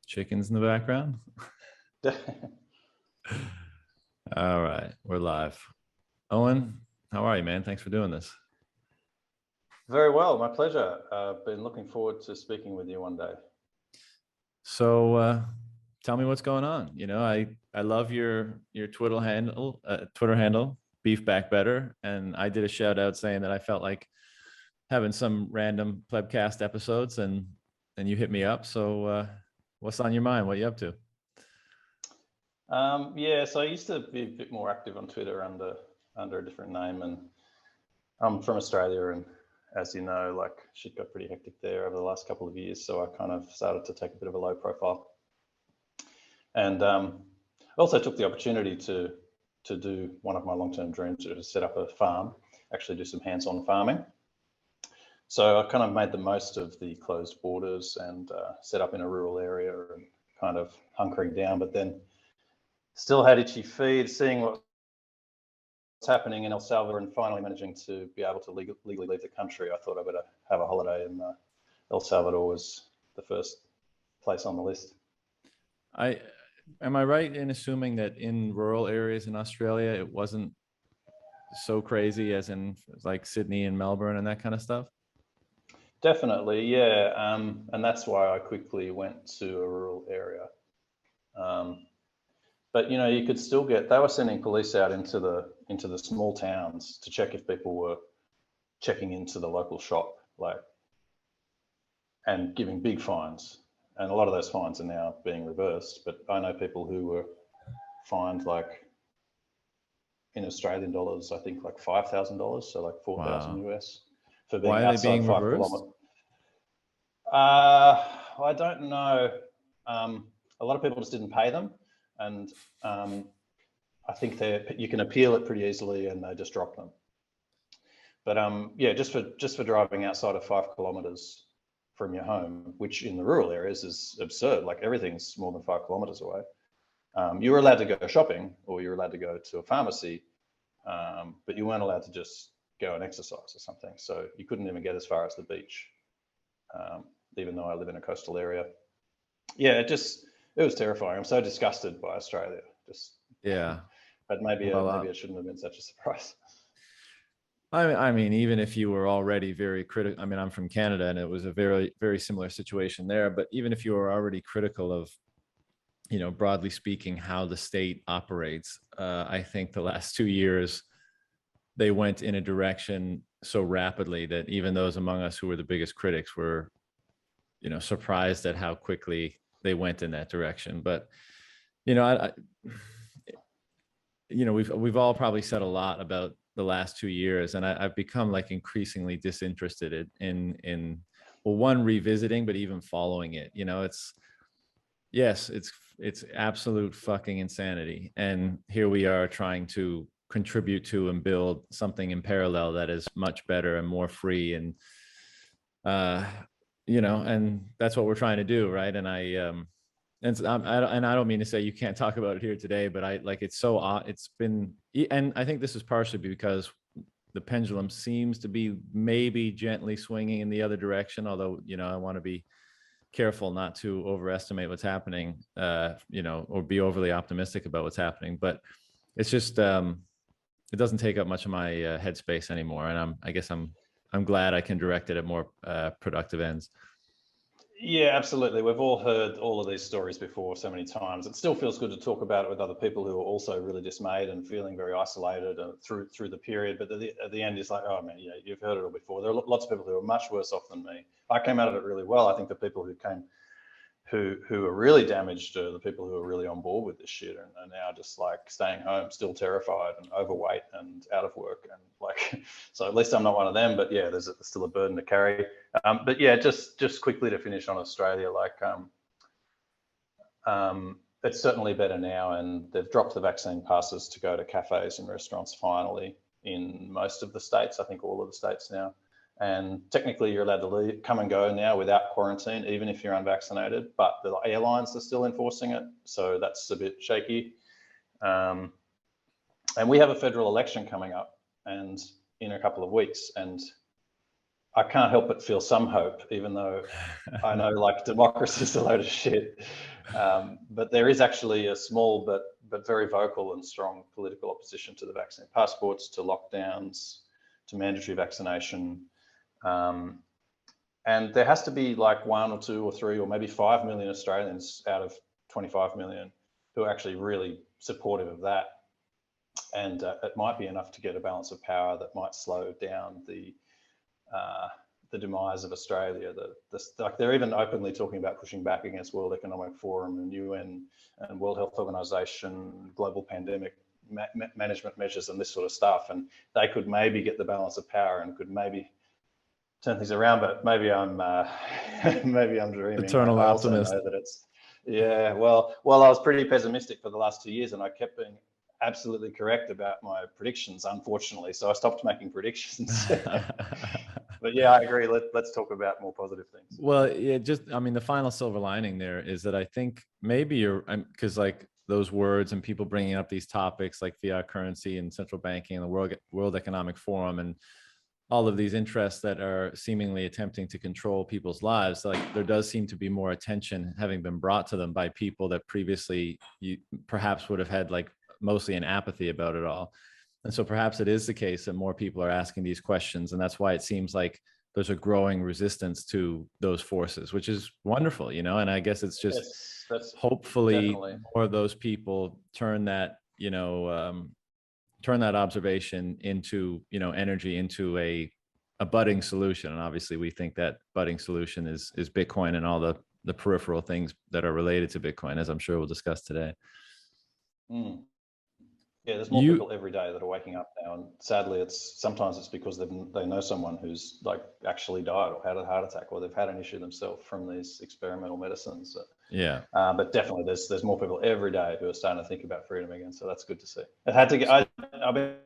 Chickens in the background. All right, we're live. Owen, how are you, man? Thanks for doing this. Very well, my pleasure. I've been looking forward to speaking with you one day. So tell me what's going on. You know, I love your Twitter handle, Beef Back Better, and I did a shout out saying that I felt like having some random Plebcast episodes, and you hit me up. So what's on your mind? What are you up to? Yeah, so I used to be a bit more active on Twitter under a different name, and I'm from Australia, and as you know, like shit got pretty hectic there over the last couple of years, so I kind of started to take a bit of a low profile. And also took the opportunity to do one of my long-term dreams, to set up a farm, actually do some hands-on farming. So I kind of made the most of the closed borders and set up in a rural area and kind of hunkering down, but then still had itchy feet, seeing what's happening in El Salvador and finally managing to be able to legally leave the country. I thought I better have a holiday, and El Salvador was the first place on the list. Am I right in assuming that in rural areas in Australia, it wasn't so crazy as in like Sydney and Melbourne and that kind of stuff? Definitely, yeah. And that's why I quickly went to a rural area. But you know, you could still they were sending police out into the small towns to check if people were checking into the local shop, and giving big fines. And a lot of those fines are now being reversed. But I know people who were fined in Australian dollars, I think like $5,000, so like 4,000 US for being outside 5 kilometers. I don't know. A lot of people just didn't pay them, and I think you can appeal it pretty easily, and they just drop them. But yeah, just for driving outside of 5 kilometers from your home, which in the rural areas is absurd. Like everything's more than 5 kilometers away. You were allowed to go shopping, or you were allowed to go to a pharmacy, but you weren't allowed to just go and exercise or something. So you couldn't even get as far as the beach, even though I live in a coastal area. Yeah, it was terrifying. I'm so disgusted by Australia. Yeah. But maybe it shouldn't have been such a surprise. I mean, even if you were already very critical, I mean, I'm from Canada, and it was a very, very similar situation there. But even if you were already critical of, you know, broadly speaking, how the state operates, I think the last 2 years, they went in a direction so rapidly that even those among us who were the biggest critics were, you know, surprised at how quickly they went in that direction. But, you know, we've all probably said a lot about the last 2 years, and I've become like increasingly disinterested in one, revisiting, but even following it. You know, it's absolute fucking insanity, and here we are trying to contribute to and build something in parallel that is much better and more free, and you know, and that's what we're trying to do, right? And I don't mean to say you can't talk about it here today, but it's been, and I think this is partially because the pendulum seems to be maybe gently swinging in the other direction. Although, you know, I want to be careful not to overestimate what's happening, you know, or be overly optimistic about what's happening. But it's just, it doesn't take up much of my headspace anymore, and I guess I'm glad I can direct it at more productive ends. Yeah, absolutely. We've all heard all of these stories before so many times. It still feels good to talk about it with other people who are also really dismayed and feeling very isolated through the period. But at the end, it's like, oh man, yeah, you've heard it all before. There are lots of people who are much worse off than me. I came out of it really well. I think the people who are really damaged are the people who are really on board with this shit and are now just like staying home, still terrified and overweight and out of work, and like, so at least I'm not one of them. But yeah, there's still a burden to carry. But yeah, just quickly to finish on Australia, like it's certainly better now, and they've dropped the vaccine passes to go to cafes and restaurants finally in most of the states. I think all of the states now. And technically you're allowed to come and go now without quarantine, even if you're unvaccinated, but the airlines are still enforcing it. So that's a bit shaky. And we have a federal election coming up and in a couple of weeks. And I can't help but feel some hope, even though I know like democracy is a load of shit. But there is actually a small but very vocal and strong political opposition to the vaccine passports, to lockdowns, to mandatory vaccination. And there has to be like 1 or 2 or 3 or maybe 5 million Australians out of 25 million who are actually really supportive of that. And it might be enough to get a balance of power that might slow down the demise of Australia. Like they're even openly talking about pushing back against World Economic Forum and UN and World Health Organization, global pandemic management measures and this sort of stuff. And they could maybe get the balance of power and could maybe turn things around. But maybe I'm maybe I'm dreaming. Eternal I also optimist. know that it's well, I was pretty pessimistic for the last 2 years, and I kept being absolutely correct about my predictions, unfortunately. So I stopped making predictions. But yeah, I agree. Let's talk about more positive things. Well, yeah, I mean, the final silver lining there is that I think maybe because like those words and people bringing up these topics like fiat currency and central banking and the World Economic Forum and all of these interests that are seemingly attempting to control people's lives, like there does seem to be more attention having been brought to them by people that previously you perhaps would have had like mostly an apathy about it all. And so perhaps it is the case that more people are asking these questions. And that's why it seems like there's a growing resistance to those forces, which is wonderful, And I guess it's just that's hopefully definitely more of those people turn that, turn that observation into, energy into a budding solution. And obviously we think that budding solution is Bitcoin and all the peripheral things that are related to Bitcoin, as I'm sure we'll discuss today. Mm. Yeah, there's more people every day that are waking up now, and sadly, sometimes it's because they know someone who's like actually died or had a heart attack, or they've had an issue themselves from these experimental medicines. Yeah, but definitely, there's more people every day who are starting to think about freedom again. So that's good to see. It had to get. I've been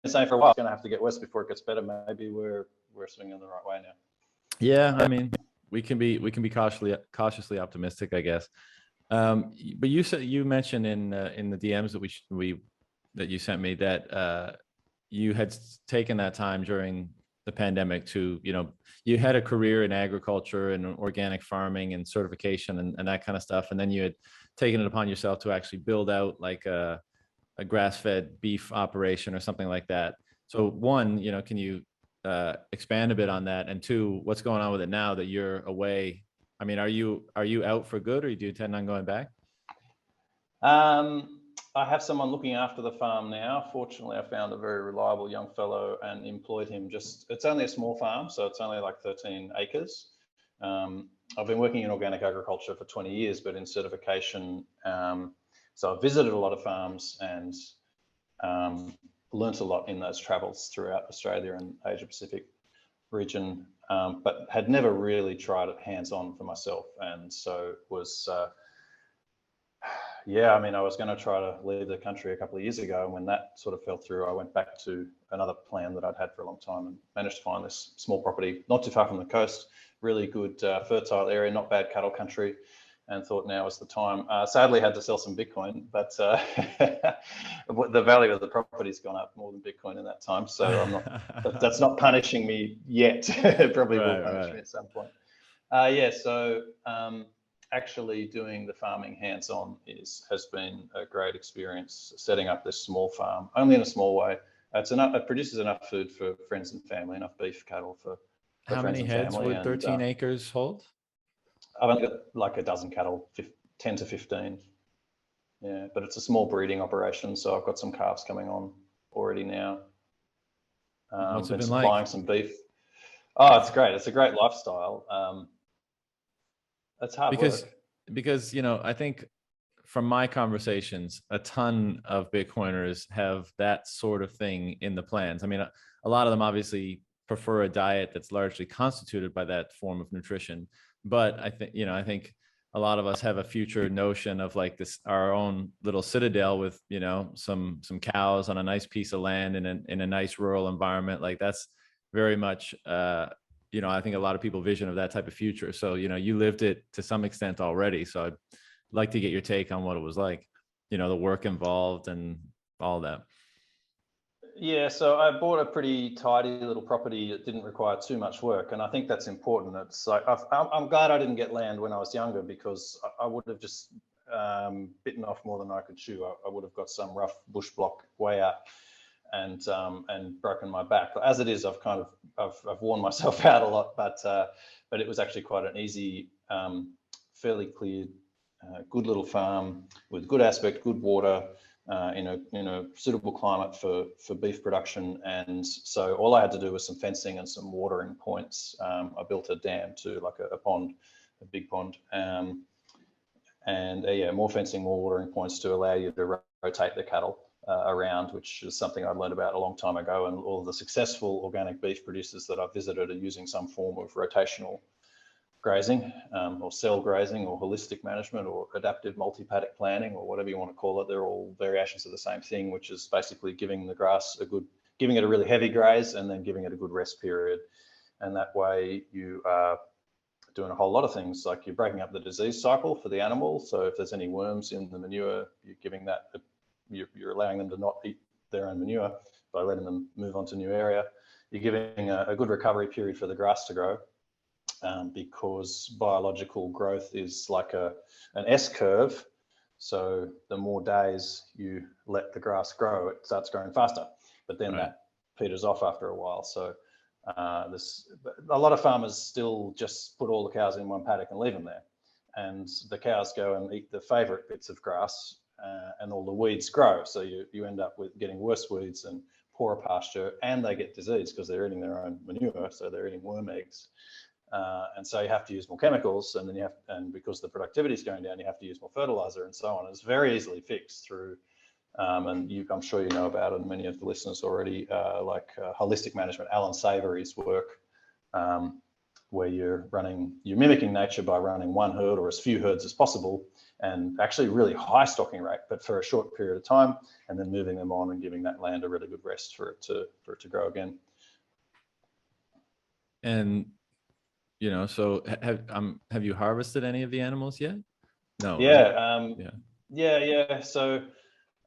saying for a while, it's going to have to get worse before it gets better. Maybe we're swinging the right way now. Yeah, I mean, we can be cautiously optimistic, I guess. But you mentioned in the DMs that that you sent me that you had taken that time during the pandemic to, you had a career in agriculture and organic farming and certification and that kind of stuff. And then you had taken it upon yourself to actually build out like a grass-fed beef operation or something like that. So one, can you expand a bit on that? And two, what's going on with it now that you're away? I mean, are you out for good, or do you intend on going back? I have someone looking after the farm now. Fortunately, I found a very reliable young fellow and employed him. It's only a small farm, so it's only like 13 acres. I've been working in organic agriculture for 20 years, but in certification. So I've visited a lot of farms and learnt a lot in those travels throughout Australia and Asia Pacific region, but had never really tried it hands-on for myself. And so was... I mean, I was going to try to leave the country a couple of years ago, and when that sort of fell through, I went back to another plan that I'd had for a long time and managed to find this small property not too far from the coast, really good fertile area, not bad cattle country, and thought now is the time. Sadly, had to sell some Bitcoin, but the value of the property's gone up more than Bitcoin in that time, so that's not punishing me yet. It probably will punish me at some point. Actually doing the farming hands-on has been a great experience, setting up this small farm, only in a small way. It produces enough food for friends and family, enough beef, cattle for How friends many and heads family. would 13 acres hold? I've only got like a dozen cattle, 10 to 15. Yeah, but it's a small breeding operation, so I've got some calves coming on already now. What's it been supplying like? some beef. Oh, it's great. It's a great lifestyle. It's hard work. Because I think from my conversations, a ton of Bitcoiners have that sort of thing in the plans. I mean, a lot of them obviously prefer a diet that's largely constituted by that form of nutrition. But I think a lot of us have a future notion of like our own little citadel with, some cows on a nice piece of land in a nice rural environment. Like that's very much, I think a lot of people vision of that type of future. So, you lived it to some extent already. So I'd like to get your take on what it was like, the work involved and all that. Yeah, so I bought a pretty tidy little property that didn't require too much work, and I think that's important. It's like I'm glad I didn't get land when I was younger, because I would have just bitten off more than I could chew. I would have got some rough bush block way out and broken my back. But as it is, I've worn myself out a lot. But it was actually quite an easy, fairly cleared, good little farm with good aspect, good water. In a suitable climate for beef production, and so all I had to do was some fencing and some watering points. I built a dam to like a pond, a big pond, and yeah, more fencing, more watering points to allow you to rotate the cattle around, which is something I learned about a long time ago. And all of the successful organic beef producers that I've visited are using some form of rotational grazing, or cell grazing, or holistic management, or adaptive multi-paddock planning, or whatever you want to call it. They're all variations of the same thing, which is basically giving the grass giving it a really heavy graze and then giving it a good rest period. And that way you are doing a whole lot of things, like you're breaking up the disease cycle for the animal. So if there's any worms in the manure, you're giving that, you're allowing them to not eat their own manure by letting them move on to a new area. You're giving a good recovery period for the grass to grow. Because biological growth is like an S curve. So the more days you let the grass grow, it starts growing faster, but then that peters off after a while. So a lot of farmers still just put all the cows in one paddock and leave them there. And the cows go and eat the favorite bits of grass, and all the weeds grow. So you end up with getting worse weeds and poorer pasture, and they get disease because they're eating their own manure. So they're eating worm eggs. And so you have to use more chemicals, and then and because the productivity is going down, you have to use more fertilizer and so on. It's very easily fixed through, and I'm sure you know about it, and many of the listeners already, holistic management, Alan Savory's work, where you're mimicking nature by running one herd or as few herds as possible, and actually really high stocking rate, but for a short period of time, and then moving them on and giving that land a really good rest for it to grow again. And so have you harvested any of the animals yet? No. Yeah. Right? Yeah. So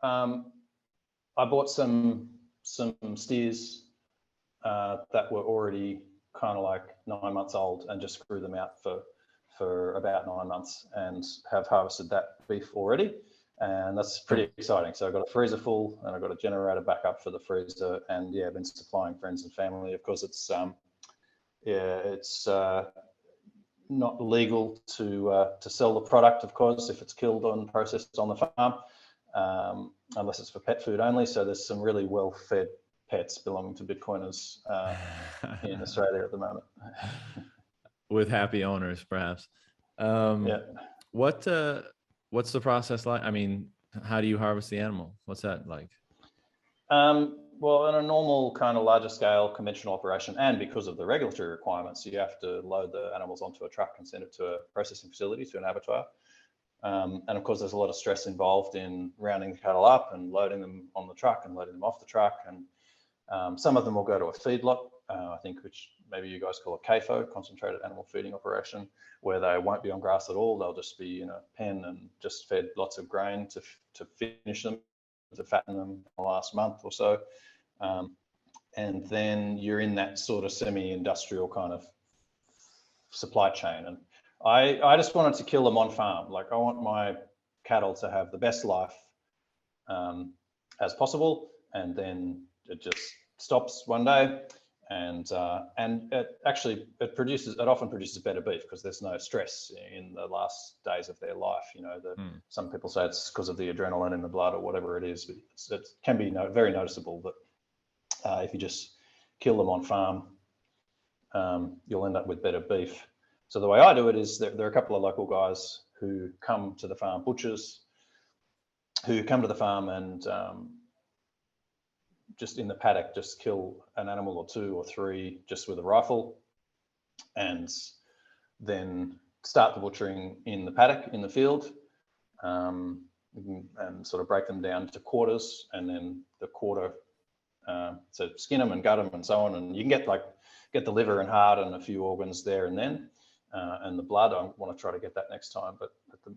I bought some steers that were already kind of like 9 months old, and just grew them out for about 9 months, and have harvested that beef already. And that's pretty exciting. So I've got a freezer full, and I've got a generator backup for the freezer, and yeah, I've been supplying friends and family. Of course, it's not legal to sell the product, of course, if it's killed and processed on the farm, unless it's for pet food only. So there's some really well-fed pets belonging to Bitcoiners in Australia at the moment. With happy owners, perhaps. Yeah. What's the process like? I mean, how do you harvest the animal? What's that like? Well, in a normal kind of larger scale conventional operation, and because of the regulatory requirements, you have to load the animals onto a truck and send it to a processing facility, to an abattoir. And of course, there's a lot of stress involved in rounding the cattle up and loading them on the truck and loading them off the truck. And some of them will go to a feedlot, I think, which maybe you guys call a CAFO, concentrated animal feeding operation, where they won't be on grass at all. They'll just be in a pen and just fed lots of grain to finish them, to fatten them in the last month or so. And then you're in that sort of semi-industrial kind of supply chain. And I just wanted to kill them on farm. Like, I want my cattle to have the best life as possible, and then it just stops one day, and it often produces better beef because there's no stress in the last days of their life. Some people say it's because of the adrenaline in the blood or whatever it is, but it can be very noticeable that if you just kill them on farm, you'll end up with better beef. So the way I do it is there are a couple of local guys who come to the farm, butchers, who come to the farm and just in the paddock, just kill an animal or two or three just with a rifle, and then start the butchering in the paddock, in the field, and sort of break them down to quarters, and then the quarter, so skin them and gut them and so on. And you can get the liver and heart and a few organs there and then, and the blood. I want to try to get that next time, but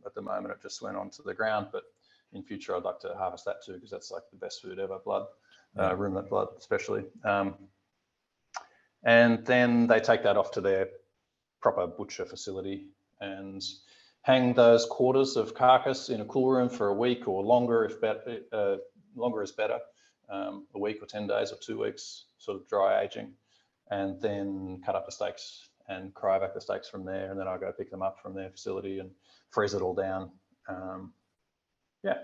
at the moment it just went onto the ground. But in future, I'd like to harvest that too, because that's like the best food ever, blood. ruminant blood especially. And then they take that off to their proper butcher facility and hang those quarters of carcass in a cool room for a week or longer, if better, longer is better, a week or 10 days or 2 weeks, sort of dry aging, and then cut up the steaks and cryovac the steaks from there. And then I go pick them up from their facility and freeze it all down. Yeah.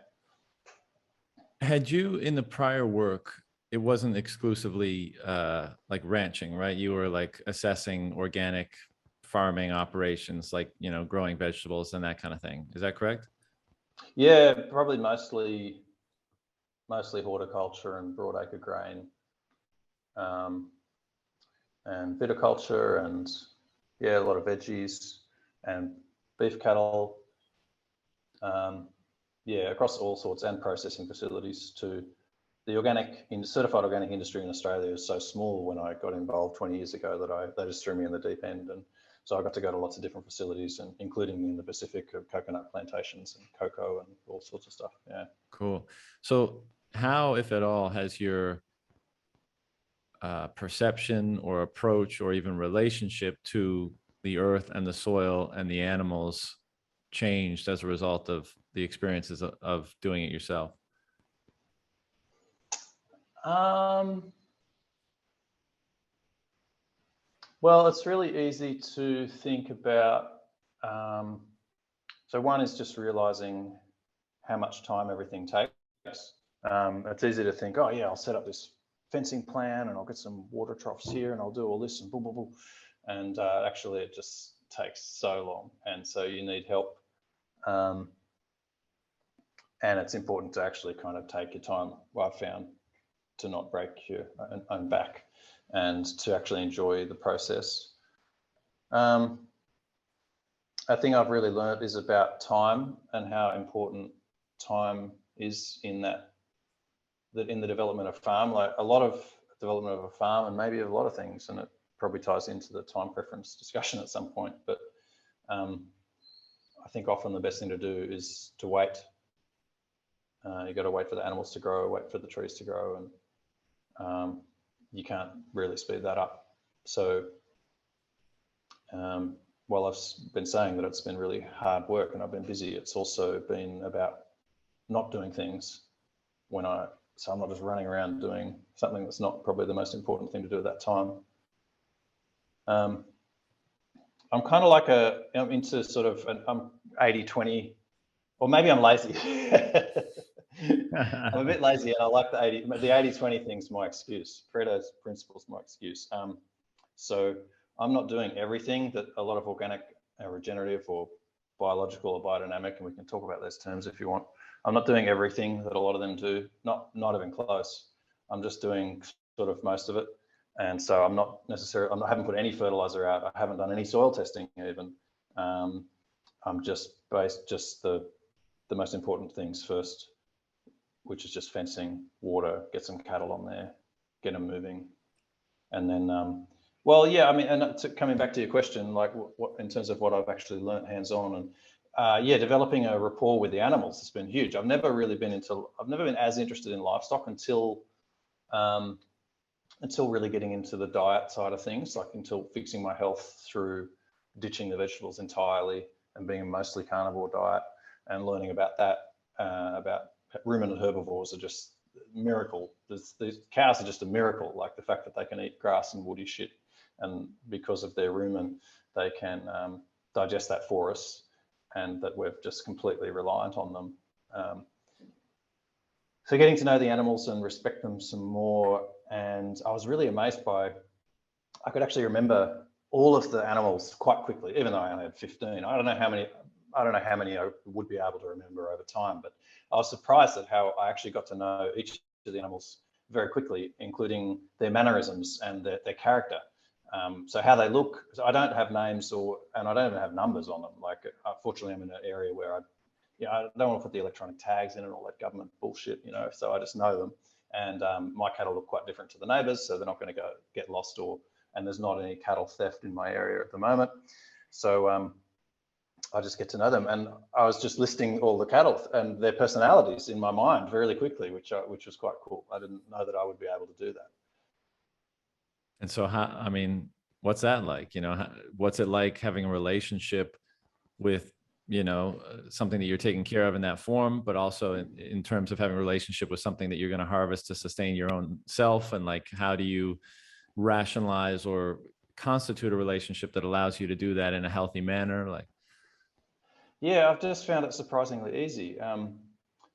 Had you in the prior work, it wasn't exclusively like ranching, right? You were like assessing organic farming operations, like, you know, growing vegetables and that kind of thing. Is that correct? Yeah, probably mostly horticulture and broadacre grain, and viticulture, and yeah, a lot of veggies and beef cattle. Yeah, across all sorts, and processing facilities too. The certified organic industry in Australia is so small. When I got involved 20 years ago, that they just threw me in the deep end, and so I got to go to lots of different facilities, and including in the Pacific, of coconut plantations and cocoa and all sorts of stuff. Yeah. Cool. So how, if at all, has your perception or approach or even relationship to the earth and the soil and the animals changed as a result of the experiences of doing it yourself? Well, it's really easy to think about. So one is just realizing how much time everything takes. It's easy to think, oh yeah, I'll set up this fencing plan and I'll get some water troughs here and I'll do all this and boom, boom, boom. And actually it just takes so long. And so you need help. And it's important to actually kind of take your time, well, I've found, to not break your own back and to actually enjoy the process. A thing I've really learned is about time and how important time is in that in the development of farm. Like a lot of development of a farm, and maybe a lot of things, and it probably ties into the time preference discussion at some point, but I think often the best thing to do is to wait. You got to wait for the animals to grow, wait for the trees to grow, and you can't really speed that up. So while I've been saying that it's been really hard work and I've been busy, it's also been about not doing things so I'm not just running around doing something that's not probably the most important thing to do at that time. I'm kind of like I'm into sort of I'm 80-20, or maybe I'm lazy. I'm a bit lazy, and I like the 80-20 thing's my excuse. Pareto's principle's my excuse. So I'm not doing everything that a lot of organic, regenerative, or biological or biodynamic, and we can talk about those terms if you want. I'm not doing everything that a lot of them do, not even close. I'm just doing sort of most of it. And so I'm not necessarily, I haven't put any fertilizer out. I haven't done any soil testing even. I'm just the most important things first, which is just fencing, water, get some cattle on there, get them moving. And then, well, yeah, I mean, and coming back to your question, like what in terms of what I've actually learned hands-on, and yeah, developing a rapport with the animals has been huge. I've never been as interested in livestock until really getting into the diet side of things, like until fixing my health through ditching the vegetables entirely and being a mostly carnivore diet, and learning about that, about ruminant herbivores are just a miracle. The cows are just a miracle, like the fact that they can eat grass and woody shit, and because of their rumen, they can digest that for us, and that we're just completely reliant on them. So getting to know the animals and respect them some more, and I was really amazed by, I could actually remember all of the animals quite quickly, even though I only had 15. I don't know how many I would be able to remember over time, but I was surprised at how I actually got to know each of the animals very quickly, including their mannerisms and their character. So how they look. So I don't have names and I don't even have numbers on them. Like, fortunately, I'm in an area where I don't want to put the electronic tags in and all that government bullshit, so I just know them. And my cattle look quite different to the neighbours, so they're not going to get lost, and there's not any cattle theft in my area at the moment. So I just get to know them. And I was just listing all the cattle and their personalities in my mind really quickly, which was quite cool. I didn't know that I would be able to do that. And so I mean, what's that like? What's it like having a relationship with, something that you're taking care of in that form, but also in terms of having a relationship with something that you're going to harvest to sustain your own self? And like, how do you rationalize or constitute a relationship that allows you to do that in a healthy manner? Like, yeah, I've just found it surprisingly easy.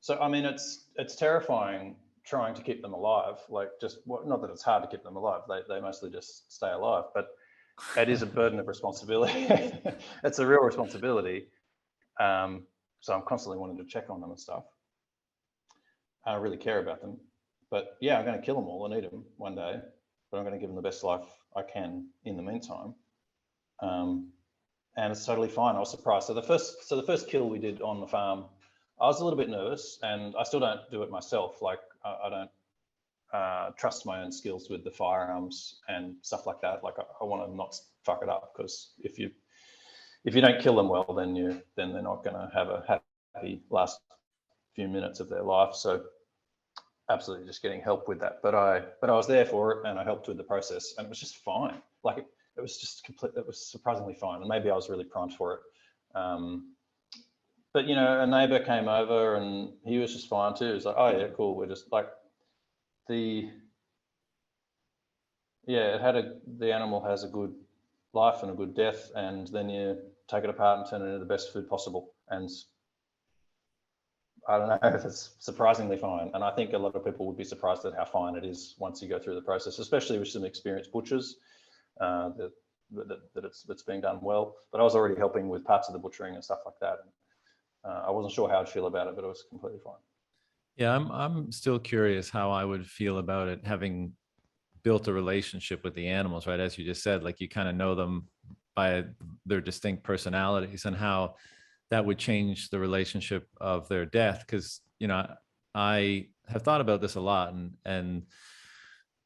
So I mean, it's terrifying trying to keep them alive. Like, not that it's hard to keep them alive. They mostly just stay alive, but it is a burden of responsibility. It's a real responsibility. So I'm constantly wanting to check on them and stuff. I really care about them. But yeah, I'm going to kill them all and eat them one day, but I'm going to give them the best life I can in the meantime. And it's totally fine. I was surprised. So the first kill we did on the farm, I was a little bit nervous, and I still don't do it myself. Like, I don't trust my own skills with the firearms and stuff like that. Like, I want to not fuck it up, because if you don't kill them well, then they're not going to have a happy last few minutes of their life. So absolutely just getting help with that. But I was there for it, and I helped with the process, and it was just fine. Like, it was just it was surprisingly fine. And maybe I was really primed for it. But a neighbor came over, and he was just fine too. He was like, oh yeah, cool. We're just like, the animal has a good life and a good death, and then you take it apart and turn it into the best food possible. And I don't know, it's surprisingly fine. And I think a lot of people would be surprised at how fine it is once you go through the process, especially with some experienced butchers, that it's being done well. But I was already helping with parts of the butchering and stuff like that. I wasn't sure how I'd feel about it, but it was completely fine. yeah, I'm still curious how I would feel about it, having built a relationship with the animals, right? As you just said, like, you kind of know them by their distinct personalities, and how that would change the relationship of their death. Because I have thought about this a lot, and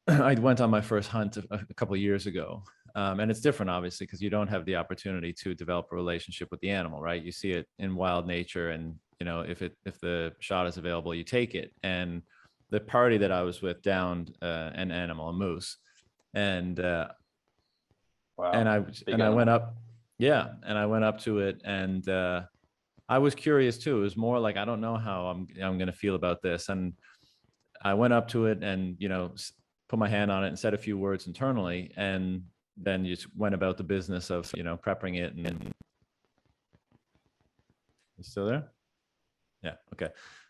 I went on my first hunt a couple of years ago, and it's different, obviously, because you don't have the opportunity to develop a relationship with the animal, right? You see it in wild nature, and if the shot is available, you take it. And the party that I was with downed an animal, a moose, and Wow. and I went up, yeah, and I went up to it, and I was curious too. It was more like, I don't know how I'm going to feel about this, and I went up to it and put my hand on it and said a few words internally, and then just went about the business of prepping it. And you still there? Yeah. Okay.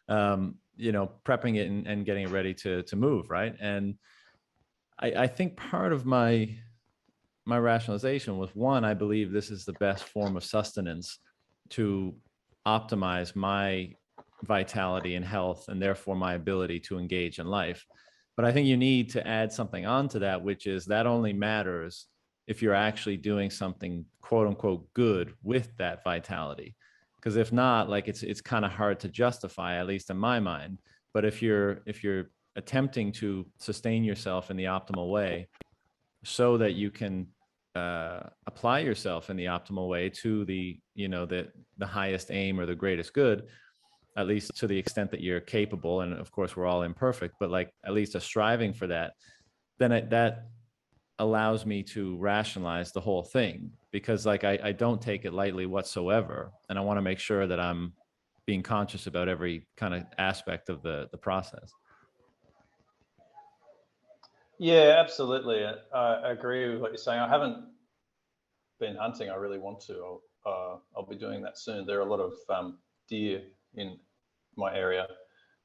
Prepping it and getting it ready to move, right? And I think part of my rationalization was, one, I believe this is the best form of sustenance to optimize my vitality and health, and therefore my ability to engage in life. But I think you need to add something onto that, which is that only matters if you're actually doing something quote unquote good with that vitality. Because if not, like, it's kind of hard to justify, at least in my mind. But if you're attempting to sustain yourself in the optimal way, so that you can apply yourself in the optimal way to the highest aim or the greatest good, at least to the extent that you're capable. And of course, we're all imperfect, but like, at least a striving for that, then that allows me to rationalize the whole thing, because like, I don't take it lightly whatsoever. And I want to make sure that I'm being conscious about every kind of aspect of the process. Yeah, absolutely. I agree with what you're saying. I haven't been hunting. I really want to. I'll be doing that soon. There are a lot of deer in my area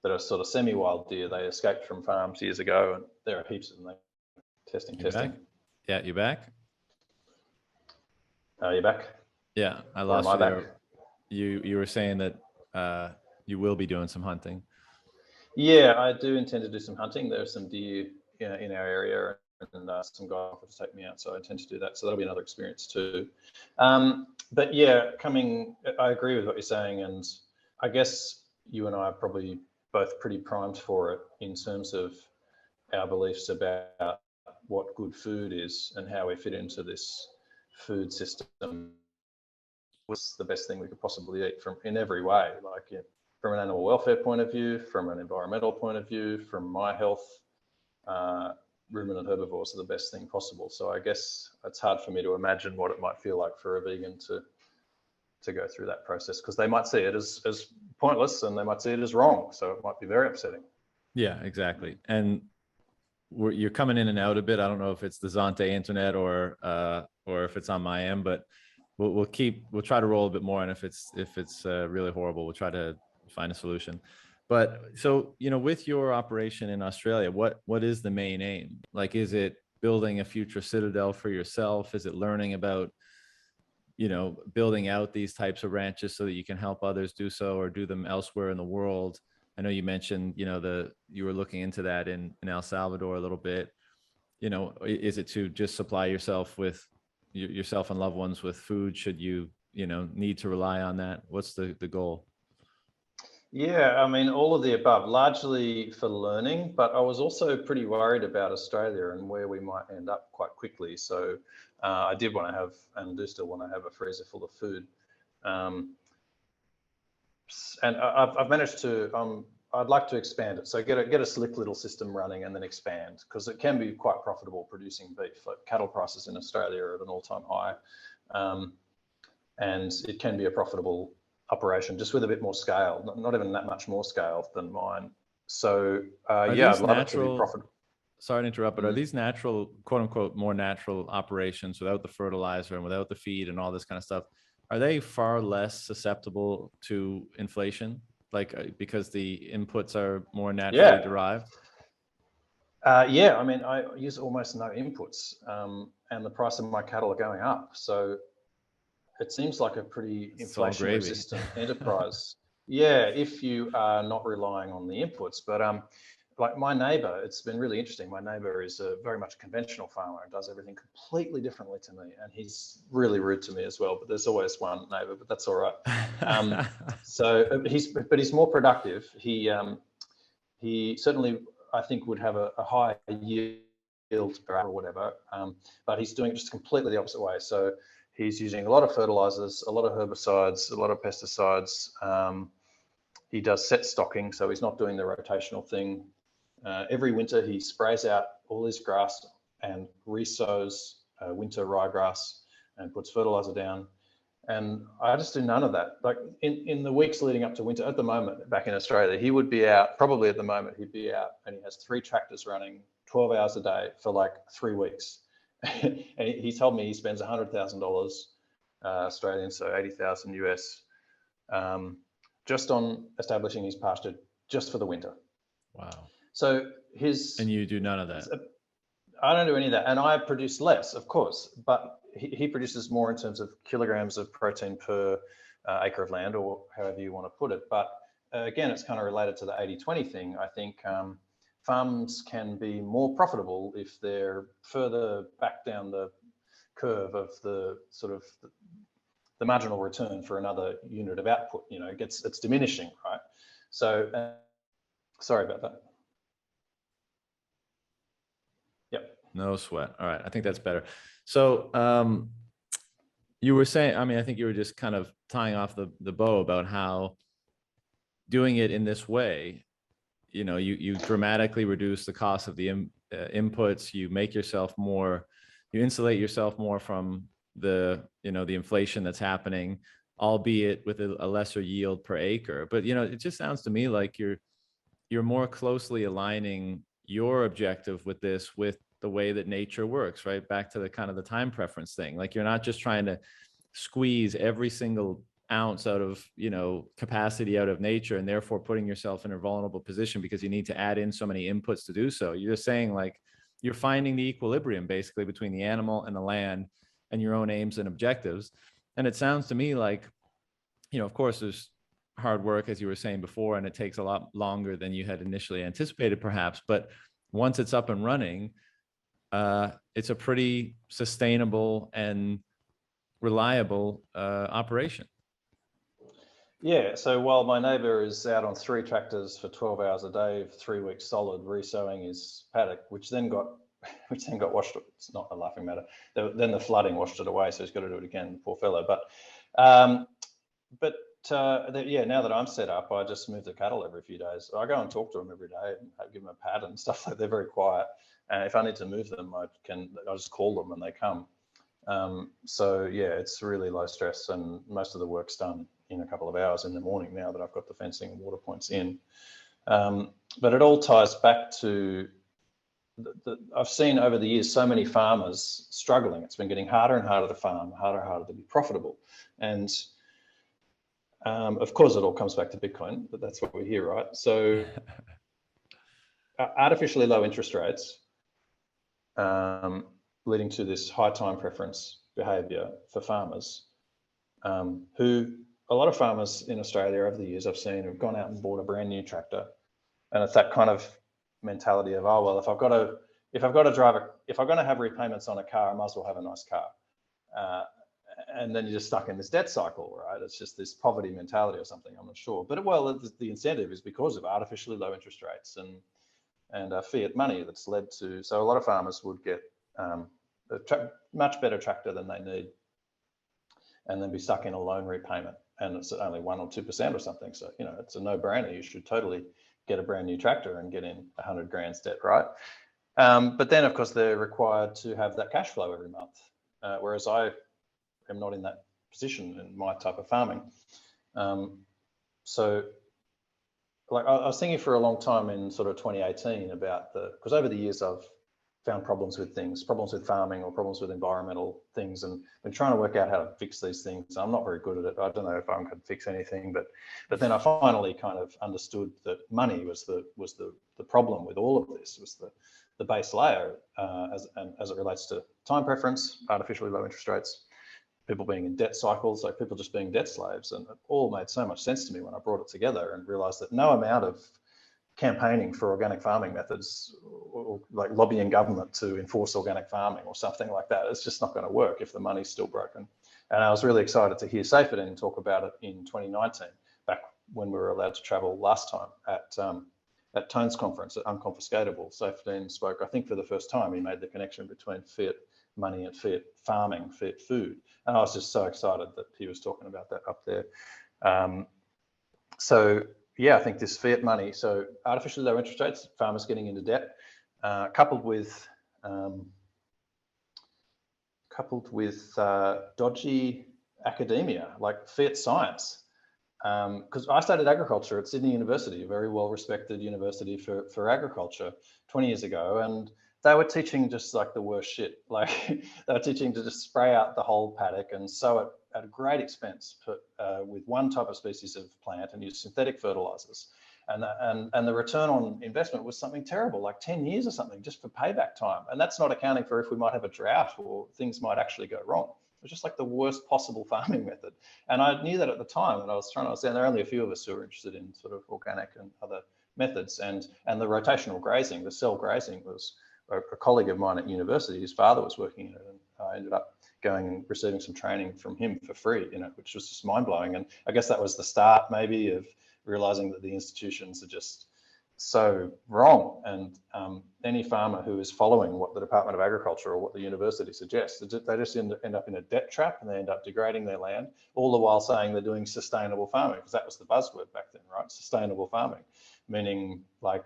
that are sort of semi-wild deer. They escaped from farms years ago, and there are heaps of them. Testing. Back? Yeah, you back? You back? Yeah, I lost you there. You were saying that you will be doing some hunting. Yeah, I do intend to do some hunting. There are some deer in our area, and some guys offered to take me out, so I intend to do that. So that'll be another experience too. But yeah, I agree with what you're saying, and I guess you and I are probably both pretty primed for it in terms of our beliefs about what good food is and how we fit into this food system. was the best thing we could possibly eat from in every way, like from an animal welfare point of view, from an environmental point of view, from my health. Ruminant herbivores are the best thing possible. So I guess it's hard for me to imagine what it might feel like for a vegan to go through that process, because they might see it as pointless and they might see it as wrong. So it might be very upsetting. Yeah, exactly. And you're coming in and out a bit. I don't know if it's the Zonte internet or if it's on my end, but we'll try to roll a bit more. And if it's really horrible, we'll try to find a solution. But so, with your operation in Australia, what is the main aim? Like, is it building a future citadel for yourself? Is it learning about, building out these types of ranches so that you can help others do so or do them elsewhere in the world? I know you mentioned, you were looking into that in El Salvador a little bit. Is it to just supply yourself and loved ones with food should you, need to rely on that? What's the goal? Yeah, I mean, all of the above, largely for learning, but I was also pretty worried about Australia and where we might end up quite quickly. So I did want to have, and do still want to have, a freezer full of food. And I've managed to, I'd like to expand it. So get a slick little system running and then expand, because it can be quite profitable producing beef. Like, cattle prices in Australia are at an all-time high. And it can be a profitable operation, just with a bit more scale, not even that much more scale than mine. So yeah, I'd love it to be profitable. Sorry to interrupt, but are these natural, quote unquote, more natural operations without the fertilizer and without the feed and all this kind of stuff? Are they far less susceptible to inflation, like because the inputs are more naturally derived? Yeah, I mean, I use almost no inputs, and the price of my cattle are going up. So it seems like a pretty inflation-resistant enterprise. Yeah, if you are not relying on the inputs. But like my neighbour, it's been really interesting. My neighbour is a very much a conventional farmer and does everything completely differently to me. And he's really rude to me as well. But there's always one neighbour, but that's all right. So he's more productive. He certainly, I think, would have a high yield per hour or whatever. But he's doing it just completely the opposite way. So he's using a lot of fertilizers, a lot of herbicides, a lot of pesticides. He does set stocking, so he's not doing the rotational thing. Every winter, he sprays out all his grass and resows winter ryegrass and puts fertilizer down. And I just do none of that. Like in the weeks leading up to winter, at the moment, back in Australia, he would be out, probably at the moment, he'd be out, and he has 3 tractors running 12 hours a day for like 3 weeks. And he told me he spends $100,000 Australian, so 80,000 US, just on establishing his pasture just for the winter. Wow. So and you do none of that? I don't do any of that, and I produce less, of course, but he produces more in terms of kilograms of protein per acre of land, or however you want to put it. But again, it's kind of related to the 80-20 thing. I think farms can be more profitable if they're further back down the curve of the sort of the marginal return for another unit of output. It's diminishing, right? So sorry about that. Yep. No sweat. All right. I think that's better. So you were saying, I think you were just kind of tying off the bow about how doing it in this way, you dramatically reduce the cost of the inputs. You make yourself more, you insulate yourself more from the inflation that's happening, albeit with a lesser yield per acre. But, it just sounds to me like you're more closely aligning your objective with this with the way that nature works, right? Back to the kind of the time preference thing. Like, you're not just trying to squeeze every single ounce out of, capacity out of nature, and therefore putting yourself in a vulnerable position because you need to add in so many inputs to do so. You're saying, like, you're finding the equilibrium basically between the animal and the land and your own aims and objectives. And it sounds to me like, of course there's hard work, as you were saying before, and it takes a lot longer than you had initially anticipated perhaps, but once it's up and running, it's a pretty sustainable and reliable operation. Yeah, so while my neighbour is out on 3 tractors for 12 hours a day for 3 weeks solid, resowing his paddock, which then got washed. It's not a laughing matter. Then the flooding washed it away, so he's got to do it again, poor fellow. But But yeah, now that I'm set up, I just move the cattle every few days. I go and talk to them every day and I give them a pat and stuff. Like, they're very quiet. And if I need to move them, I just call them and they come. So yeah, it's really low stress, and most of the work's done in a couple of hours in the morning now that I've got the fencing and water points in. But it all ties back to I've seen over the years so many farmers struggling. It's been getting harder and harder to farm, harder and harder to be profitable. And of course, it all comes back to Bitcoin, but that's what we hear, right? So artificially low interest rates leading to this high time preference behaviour for farmers, who a lot of farmers in Australia over the years I've seen have gone out and bought a brand new tractor, and it's that kind of mentality of, oh well, if I'm going to have repayments on a car, I might as well have a nice car, and then you're just stuck in this debt cycle, right? It's just this poverty mentality or something. I'm not sure, but well, the incentive is because of artificially low interest rates and fiat money that's led to. So a lot of farmers would get a much better tractor than they need, and then be stuck in a loan repayment, and it's only 1 or 2% or something. So it's a no-brainer. You should totally get a brand new tractor and get in 100 grand's debt, right? But then, of course, they're required to have that cash flow every month, whereas I am not in that position in my type of farming. So, like, I was thinking for a long time in sort of 2018 about because over the years I've found problems with farming or problems with environmental things, and been trying to work out how to fix these things. I'm not very good at it. I don't know if I can fix anything, but then I finally kind of understood that money was the problem with all of this, was the base layer as it relates to time preference, artificially low interest rates, people being in debt cycles, like people just being debt slaves. And it all made so much sense to me when I brought it together and realized that no amount of campaigning for organic farming methods, or like lobbying government to enforce organic farming or something like that, it's just not going to work if the money's still broken. And I was really excited to hear Seyfedin talk about it in 2019, back when we were allowed to travel last time at Tone's conference at Unconfiscatable. Seyfedin spoke, I think for the first time, he made the connection between fiat money and fiat farming, fiat food. And I was just so excited that he was talking about that up there. So yeah, I think this fiat money, so artificially low interest rates, farmers getting into debt, coupled with dodgy academia, like fiat science. Because I studied agriculture at Sydney University, a very well-respected university for agriculture 20 years ago, and they were teaching just like the worst shit. Like, they were teaching to just spray out the whole paddock and sow it at a great expense with one type of species of plant and use synthetic fertilizers. And the return on investment was something terrible, like 10 years or something, just for payback time. And that's not accounting for if we might have a drought or things might actually go wrong. It was just like the worst possible farming method. And I knew that at the time, and I was trying to understand. There are only a few of us who are interested in sort of organic and other methods. And the rotational grazing, the cell grazing, was a colleague of mine at university. His father was working in it, and I ended up going and receiving some training from him for free, which was just mind-blowing. And I guess that was the start maybe of realizing that the institutions are just so wrong. And any farmer who is following what the Department of Agriculture or what the university suggests, they just end up in a debt trap, and they end up degrading their land, all the while saying they're doing sustainable farming, because that was the buzzword back then, right? Sustainable farming, meaning like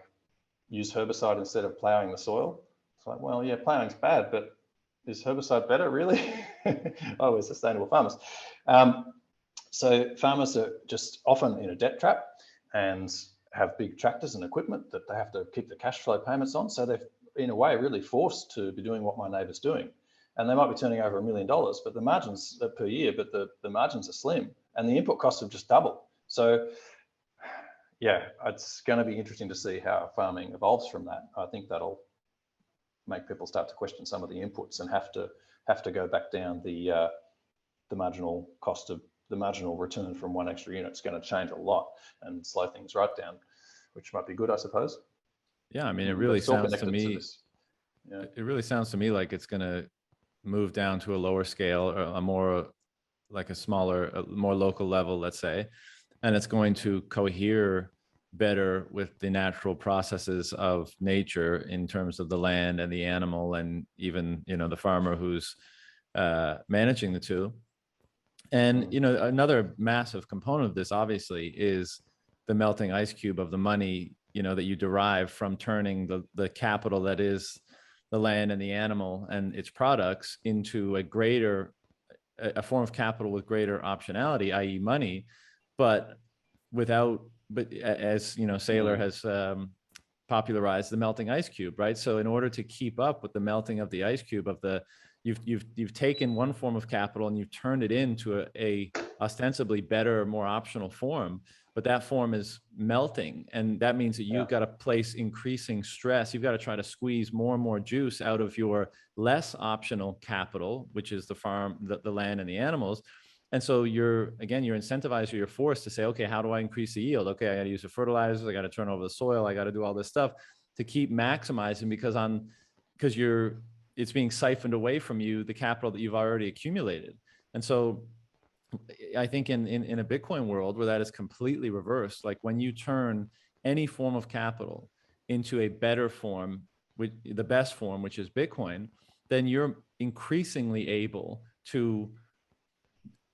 use herbicide instead of ploughing the soil. It's like, well, yeah, ploughing's bad, but is herbicide better, really? Oh, we're sustainable farmers. So farmers are just often in a debt trap and have big tractors and equipment that they have to keep the cash flow payments on. So they're, in a way, really forced to be doing what my neighbour's doing. And they might be turning over $1 million, but the margins per year, but the margins are slim, and the input costs have just doubled. So yeah, it's going to be interesting to see how farming evolves from that. I think that'll make people start to question some of the inputs and have to go back down the marginal cost of the marginal return from one extra unit is going to change a lot and slow things right down, which might be good, I suppose. Yeah, I mean, it really sounds to me. Yeah. It really sounds to me like it's going to move down to a lower scale, or a more like a smaller, a more local level, let's say, and it's going to cohere better with the natural processes of nature in terms of the land and the animal, and even the farmer who's managing the two. And, you know, another massive component of this obviously is the melting ice cube of the money, you know, that you derive from turning the capital that is the land and the animal and its products into a form of capital with greater optionality, i.e. money, but as you know, Saylor has popularized the melting ice cube, right? So in order to keep up with the melting of the ice cube you've taken one form of capital and you've turned it into a ostensibly better, more optional form, but that form is melting, and that means that you've got to place increasing stress. You've got to try to squeeze more and more juice out of your less optional capital, which is the farm, the land, and the animals. And so you're incentivized or you're forced to say, okay, how do I increase the yield? Okay, I got to use the fertilizers, I got to turn over the soil, I got to do all this stuff to keep maximizing, because it's being siphoned away from you, the capital that you've already accumulated. And so I think in a Bitcoin world where that is completely reversed, like when you turn any form of capital into a better form, the best form, which is Bitcoin, then you're increasingly able to,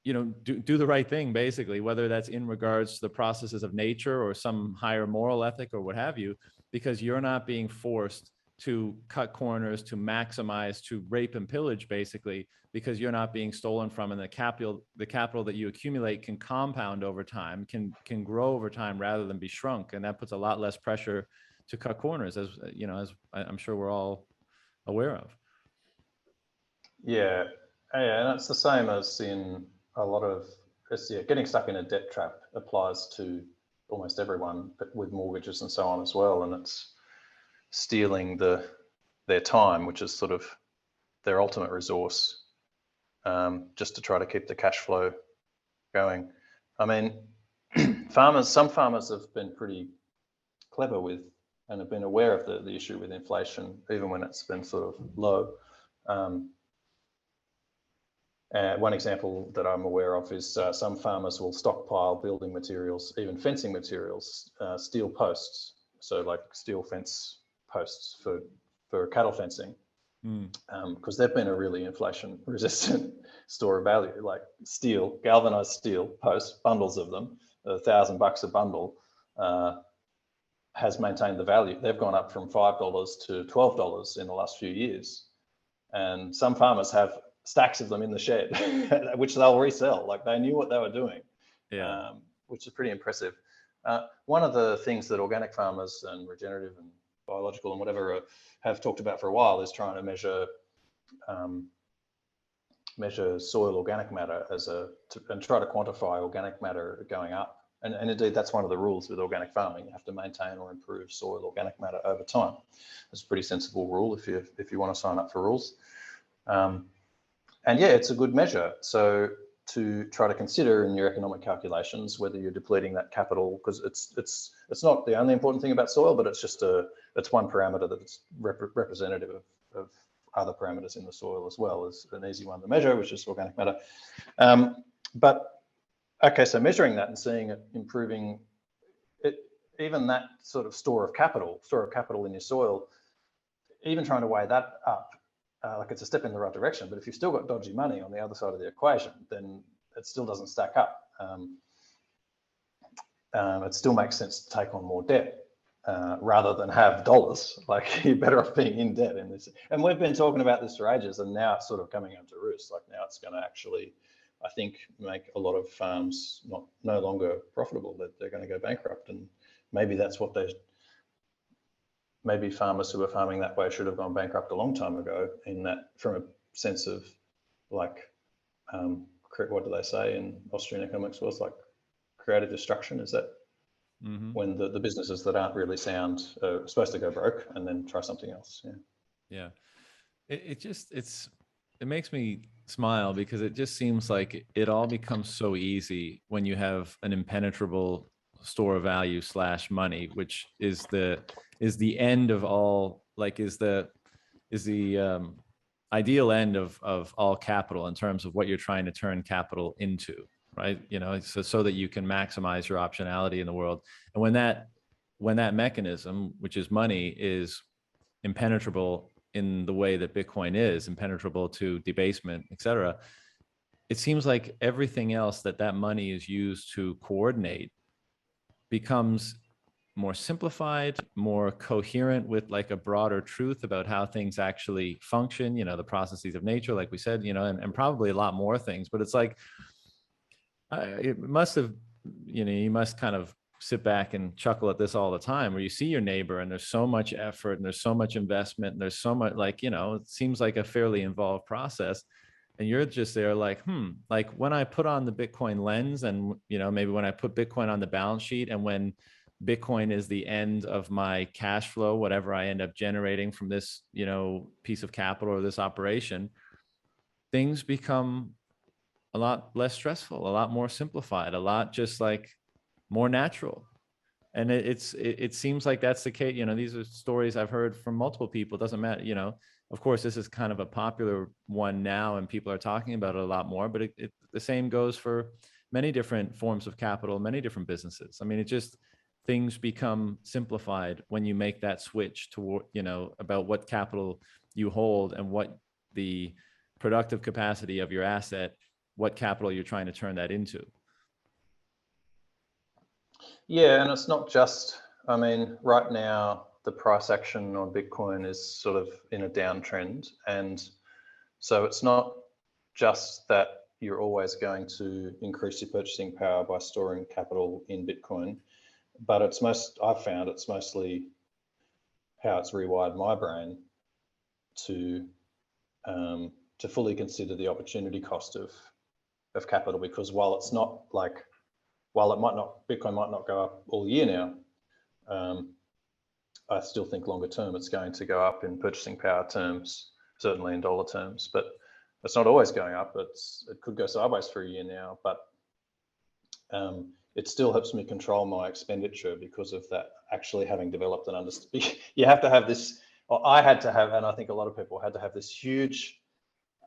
you know, do the right thing, basically, whether that's in regards to the processes of nature or some higher moral ethic or what have you, because you're not being forced to cut corners, to maximize, to rape and pillage, basically, because you're not being stolen from, and the capital that you accumulate can compound over time, can grow over time rather than be shrunk, and that puts a lot less pressure to cut corners, as you know, as I'm sure we're all aware of. Yeah, and it's the same as in a lot of getting stuck in a debt trap applies to almost everyone, but with mortgages and so on as well, and it's stealing their time, which is sort of their ultimate resource, just to try to keep the cash flow going. I mean, some farmers have been pretty clever with and have been aware of the issue with inflation, even when it's been sort of low. One example that I'm aware of is some farmers will stockpile building materials, even fencing materials, steel posts, so like steel fence posts for cattle fencing, because they've been a really inflation resistant store of value. Like steel, galvanized steel posts, bundles of them, $1,000 a bundle, has maintained the value. They've gone up from $5 to $12 in the last few years, and some farmers have stacks of them in the shed, which they'll resell. Like they knew what they were doing, which is pretty impressive. One of the things that organic farmers and regenerative and biological and whatever have talked about for a while is trying to measure soil organic matter and try to quantify organic matter going up. And indeed, that's one of the rules with organic farming. You have to maintain or improve soil organic matter over time. It's a pretty sensible rule if you want to sign up for rules. And yeah, it's a good measure. So to try to consider in your economic calculations whether you're depleting that capital, because it's not the only important thing about soil, but it's one parameter that's representative of other parameters in the soil as well. Is an easy one to measure, which is organic matter. But okay, so measuring that and seeing it improving, even that sort of store of capital in your soil, even trying to weigh that up, like it's a step in the right direction, but if you've still got dodgy money on the other side of the equation, then it still doesn't stack up. It still makes sense to take on more debt rather than have dollars. Like you're better off being in debt in this. And we've been talking about this for ages, and now it's sort of coming up to roost. Like now it's going to actually, I think, make a lot of farms no longer profitable. That they're going to go bankrupt, and maybe that's what maybe farmers who are farming that way should have gone bankrupt a long time ago, in that from a sense of like, what do they say in Austrian economics was like creative destruction? Is that when the businesses that aren't really sound are supposed to go broke and then try something else? Yeah. It makes me smile because it just seems like it all becomes so easy when you have an impenetrable store of value / money, which is the end of all, like is the ideal end of all capital in terms of what you're trying to turn capital into, right? You know, so that you can maximize your optionality in the world. And when that mechanism, which is money, is impenetrable in the way that Bitcoin is impenetrable to debasement, et cetera, it seems like everything else that money is used to coordinate becomes more simplified, more coherent with like a broader truth about how things actually function, the processes of nature, like we said, and probably a lot more things. But it's like, it must have, you must kind of sit back and chuckle at this all the time, where you see your neighbor and there's so much effort and there's so much investment and there's so much, like, it seems like a fairly involved process. And you're just there like, like when I put on the Bitcoin lens and, maybe when I put Bitcoin on the balance sheet, and when Bitcoin is the end of my cash flow, whatever I end up generating from this, piece of capital or this operation, things become a lot less stressful, a lot more simplified, a lot just like more natural. And it seems like that's the case. These are stories I've heard from multiple people. It doesn't matter, of course, this is kind of a popular one now and people are talking about it a lot more, but the same goes for many different forms of capital, many different businesses. I mean, things become simplified when you make that switch toward, about what capital you hold and what the productive capacity of your asset, what capital you're trying to turn that into. Yeah, and it's not just, I mean, right now, the price action on Bitcoin is sort of in a downtrend. And so it's not just that you're always going to increase your purchasing power by storing capital in Bitcoin, but I've found it's mostly how it's rewired my brain to fully consider the opportunity cost of capital, because while Bitcoin might not go up all year now, I still think longer term it's going to go up in purchasing power terms, certainly in dollar terms, but it's not always going up. It could go sideways for a year now, but it still helps me control my expenditure because of that, actually having developed and understood. You have to have this, or I had to have, and I think a lot of people had to have this huge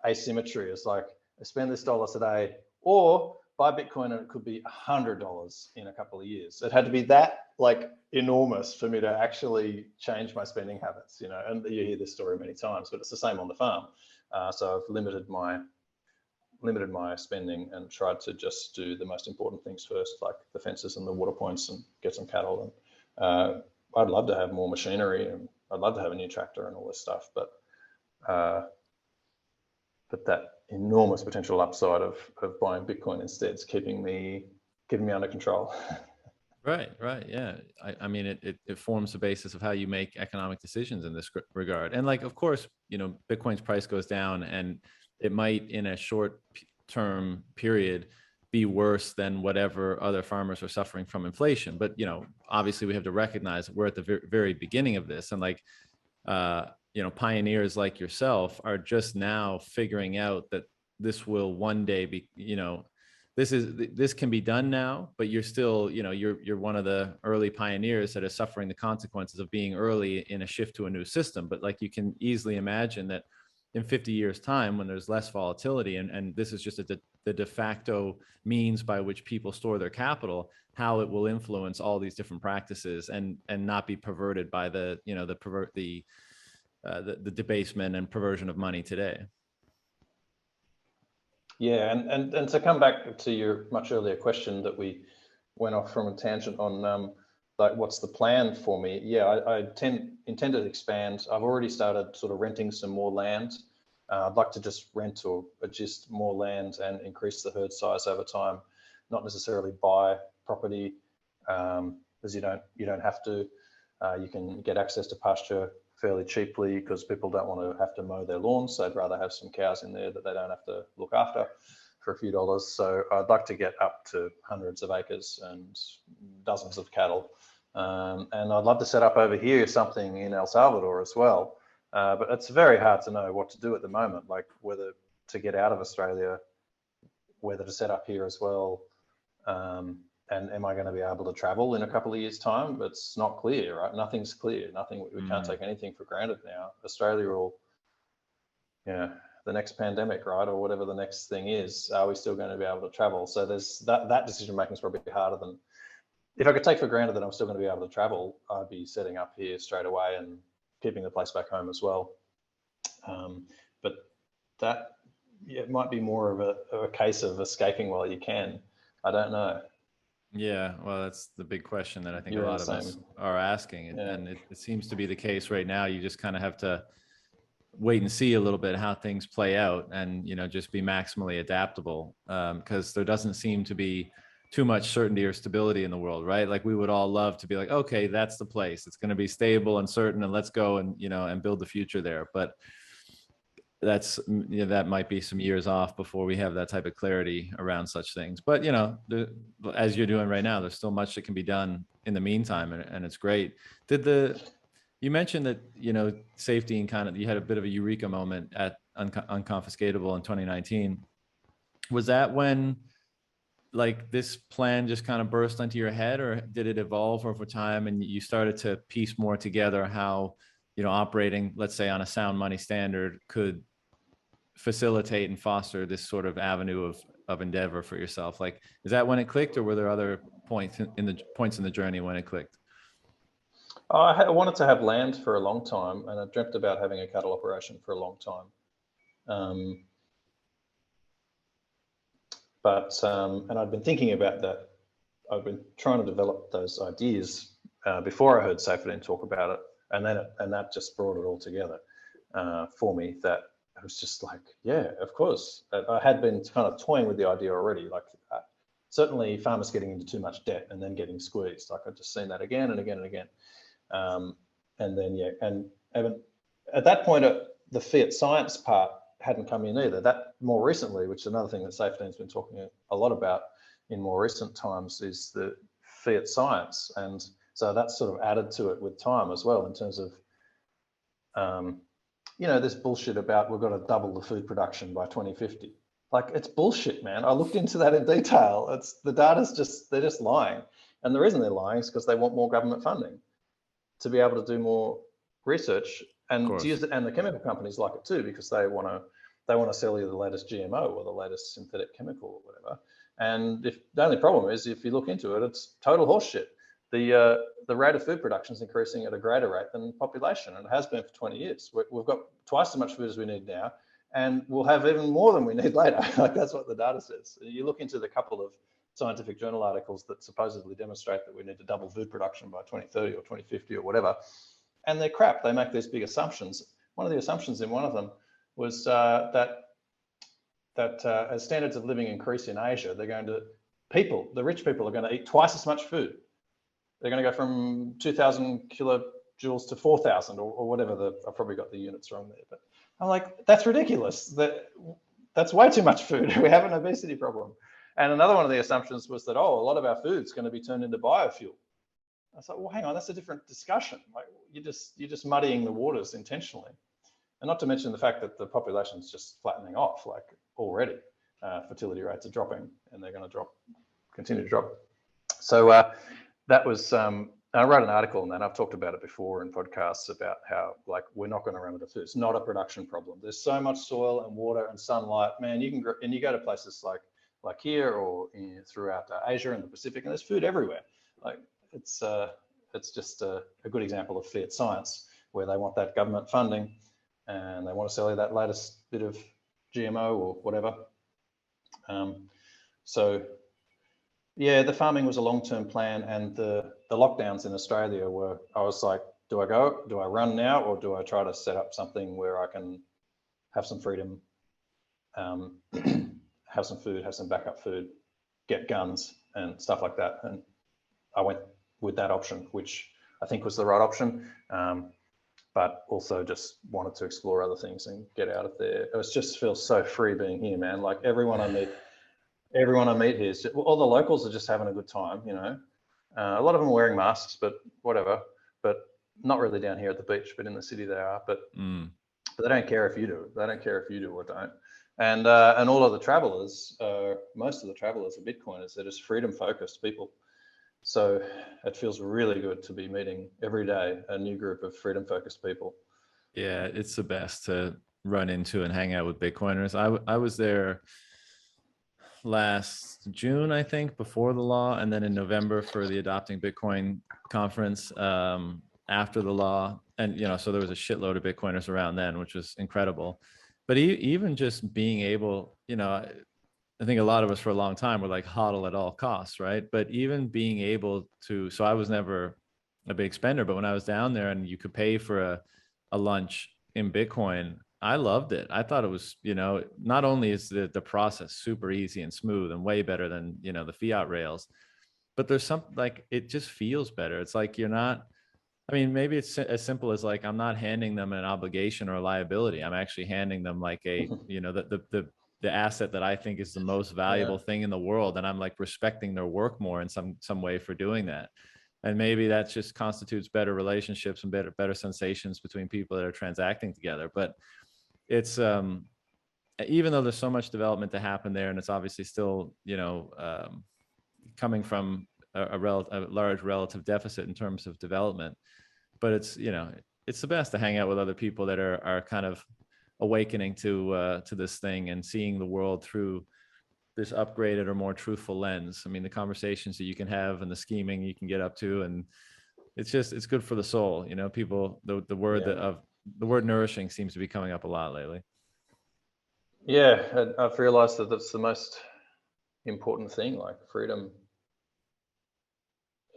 asymmetry. It's like, I spend this dollar today, or buy Bitcoin and it could be $100 in a couple of years. It had to be that like enormous for me to actually change my spending habits, and you hear this story many times, but it's the same on the farm. So I've limited my spending and tried to just do the most important things first, like the fences and the water points, and get some cattle. And I'd love to have more machinery, and I'd love to have a new tractor and all this stuff, but that enormous potential upside of buying Bitcoin instead is keeping me under control. Right. Yeah. I mean, it forms the basis of how you make economic decisions in this regard. And like, of course, Bitcoin's price goes down, and it might in a short term period be worse than whatever other farmers are suffering from inflation. But, obviously we have to recognize we're at the very beginning of this. And like, pioneers like yourself are just now figuring out that this will one day be, this can be done now, but you're still, you're one of the early pioneers that are suffering the consequences of being early in a shift to a new system. But like, you can easily imagine that in 50 years time, when there's less volatility, and this is just the de facto means by which people store their capital, how it will influence all these different practices and not be perverted by the debasement and perversion of money today. Yeah, and to come back to your much earlier question that we went off from a tangent on, like, what's the plan for me? Yeah, I intend to expand. I've already started sort of renting some more land. I'd like to just rent or adjust more land and increase the herd size over time, not necessarily buy property, because you don't have to. You can get access to pasture fairly cheaply because people don't want to have to mow their lawns. So they'd rather have some cows in there that they don't have to look after for a few dollars. So I'd like to get up to hundreds of acres and dozens of cattle. And I'd love to set up over here something in El Salvador as well. But it's very hard to know what to do at the moment, like whether to get out of Australia, whether to set up here as well. And am I going to be able to travel in a couple of years' time? It's not clear, right? Nothing's clear. We can't take anything for granted now. Australia will, the next pandemic, right, or whatever the next thing is. Are we still going to be able to travel? So there's that decision making is probably harder than, if I could take for granted that I'm still going to be able to travel, I'd be setting up here straight away and keeping the place back home as well. But it might be more of a case of escaping while you can. I don't know. Yeah, well, that's the big question that I think a You're in lot the of us same. are asking. Yeah. And it seems to be the case right now. You just kind of have to wait and see a little bit how things play out, and, you know, just be maximally adaptable, because there doesn't seem to be too much certainty or stability in the world, right? Like we would all love to be like, okay, that's the place. It's going to be stable and certain, and let's go and, you know, and build the future there. But that's, you know, that might be some years off before we have that type of clarity around such things. But, you know, as you're doing right now, there's still much that can be done in the meantime, and it's great. You mentioned that, you know, safety and kind of, you had a bit of a eureka moment at Unconfiscatable in 2019. Was that when like this plan just kind of burst into your head, or did it evolve over time and you started to piece more together how, you know, operating, let's say, on a sound money standard could facilitate and foster this sort of avenue of endeavor for yourself? Like, is that when it clicked, or were there other points in the journey when it clicked? I wanted to have land for a long time, and I dreamt about having a cattle operation for a long time. And I'd been thinking about that. I've been trying to develop those ideas before I heard Safety talk about it, and that just brought it all together for me. That it was just like, yeah, of course. I had been kind of toying with the idea already. Like, certainly farmers getting into too much debt and then getting squeezed. Like, I've just seen that again and again and again. And then, yeah, and at that point, the fiat science part hadn't come in either. That more recently, which is another thing that Safety's been talking a lot about in more recent times, is the fiat science. And so that's sort of added to it with time as well, in terms of, you know, this bullshit about we've got to double the food production by 2050. Like, it's bullshit, man. I looked into that in detail. The data's just, they're just lying. And the reason they're lying is because they want more government funding to be able to do more research and to use it. And the chemical companies like it too, because they want to sell you the latest GMO or the latest synthetic chemical or whatever. And the only problem is, if you look into it, it's total horseshit. The rate of food production is increasing at a greater rate than population, and it has been for 20 years. We've got twice as much food as we need now, and we'll have even more than we need later. Like, that's what the data says. You look into the couple of scientific journal articles that supposedly demonstrate that we need to double food production by 2030 or 2050 or whatever, and they're crap. They make these big assumptions. One of the assumptions in one of them was that as standards of living increase in Asia, the rich people are going to eat twice as much food. They're going to go from 2,000 kilojoules to 4,000 or whatever. I probably got the units wrong there, but I'm like, that's ridiculous. That's way too much food. We have an obesity problem. And another one of the assumptions was that, a lot of our food's going to be turned into biofuel. I was like, well, hang on, that's a different discussion. Like, you're just muddying the waters intentionally. And not to mention the fact that the population's just flattening off, like, already. Fertility rates are dropping, and they're going to continue to drop. So that was, I wrote an article on that. I've talked about it before in podcasts about how, like, we're not going to run out of food. It's not a production problem. There's so much soil and water and sunlight, man. You go to places like here or throughout Asia and the Pacific, and there's food everywhere. Like, it's just a good example of fiat science, where they want that government funding and they want to sell you that latest bit of GMO or whatever. So yeah, the farming was a long-term plan, and the lockdowns in Australia were, I was like, do I run now, or do I try to set up something where I can have some freedom, have some food, have some backup food, get guns and stuff like that. And I went with that option, which I think was the right option, but also just wanted to explore other things and get out of there. It just feels so free being here, man. Like, everyone I meet here is all the locals are just having a good time, you know. A lot of them are wearing masks, but whatever. But not really down here at the beach, but in the city they are. But they don't care if you do. They don't care if you do or don't. And all of the travelers, most of the travelers are Bitcoiners. They're just freedom focused people. So it feels really good to be meeting every day a new group of freedom focused people. Yeah, it's the best to run into and hang out with Bitcoiners. I was there last June, I think, before the law, and then in November for the Adopting Bitcoin conference after the law. And, you know, so there was a shitload of Bitcoiners around then, which was incredible. But even just being able, I think a lot of us for a long time were like hodl at all costs, right? But even being able to, so I was never a big spender, but when I was down there and you could pay for a lunch in Bitcoin, I loved it. I thought it was, not only is the process super easy and smooth and way better than, the fiat rails, but there's something like, it just feels better. It's like you're not, I mean, maybe it's as simple as like, I'm not handing them an obligation or a liability. I'm actually handing them like the asset that I think is the most valuable thing in the world. And I'm like respecting their work more in some way for doing that. And maybe that just constitutes better relationships and better sensations between people that are transacting together. But it's, even though there's so much development to happen there, and it's obviously still, coming from a large relative deficit in terms of development, but it's, it's the best to hang out with other people that are kind of awakening to this thing and seeing the world through this upgraded or more truthful lens. I mean, the conversations that you can have and the scheming you can get up to, and it's good for the soul. People, the word the word nourishing seems to be coming up a lot lately. Yeah, and I've realized that that's the most important thing. Like freedom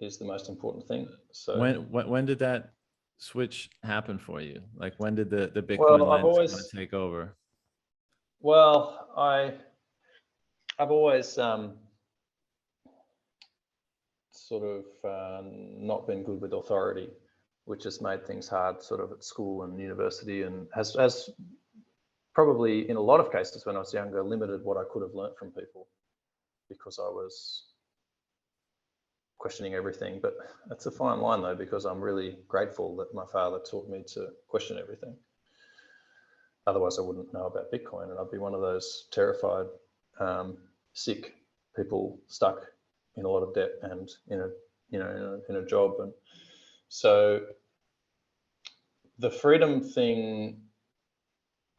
is the most important thing. So when did that switch happen for you? Like when did the Bitcoin lens kind of take over? Well, I've always sort of not been good with authority, which has made things hard sort of at school and university, and has probably in a lot of cases when I was younger limited what I could have learnt from people because I was questioning everything. But it's a fine line though, because I'm really grateful that my father taught me to question everything. Otherwise I wouldn't know about Bitcoin, and I'd be one of those terrified, sick people stuck in a lot of debt and in a job. And so the freedom thing,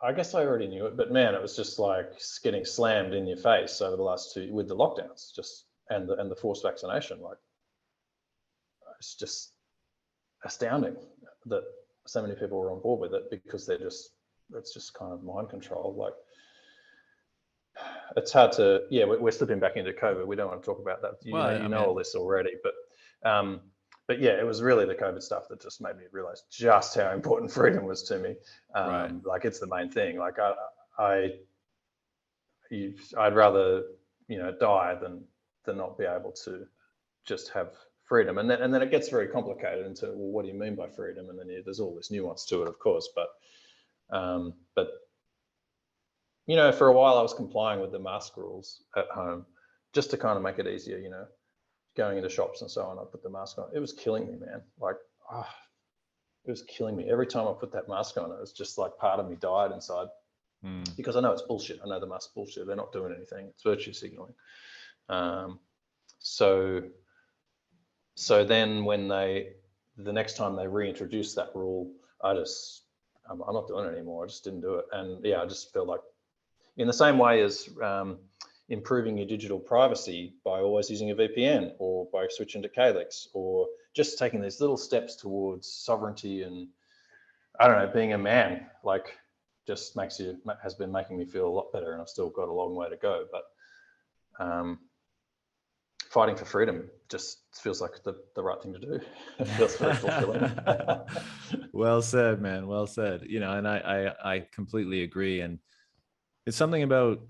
I guess I already knew it, but man, it was just like getting slammed in your face over the last 2 with the lockdowns, just and the forced vaccination. Like it's just astounding that so many people were on board with it, because it's just kind of mind control. Like it's hard to, we're slipping back into COVID. We don't want to talk about that. You know all this already, but yeah, it was really the COVID stuff that just made me realize just how important freedom was to me. Right. Like it's the main thing. Like I'd rather, die than not be able to just have freedom. And then it gets very complicated into, well, what do you mean by freedom? And then there's all this nuance to it, of course. But for a while I was complying with the mask rules at home just to kind of make it easier, going into shops and so on. I put the mask on. It was killing me, man. Like, it was killing me. Every time I put that mask on, it was just like part of me died inside, because I know it's bullshit. I know the mask's bullshit. They're not doing anything. It's virtue signaling. So then when the next time they reintroduced that rule, I'm not doing it anymore. I just didn't do it. And I just feel like, in the same way as improving your digital privacy by always using a VPN or by switching to Calyx, or just taking these little steps towards sovereignty and, I don't know, being a man, like just has been making me feel a lot better. And I've still got a long way to go, but fighting for freedom just feels like the right thing to do. It feels very fulfilling. Well said, man. Well said. And I completely agree. And it's something about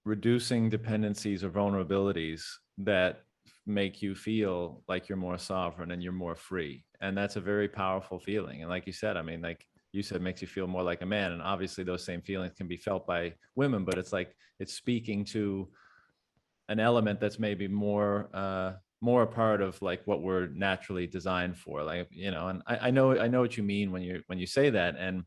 reducing dependencies or vulnerabilities that make you feel like you're more sovereign and you're more free. And that's a very powerful feeling. And like you said, I mean, like you said, makes you feel more like a man. And obviously those same feelings can be felt by women, but it's like, it's speaking to an element that's maybe more a part of like what we're naturally designed for. Like, and I know what you mean when you say that. And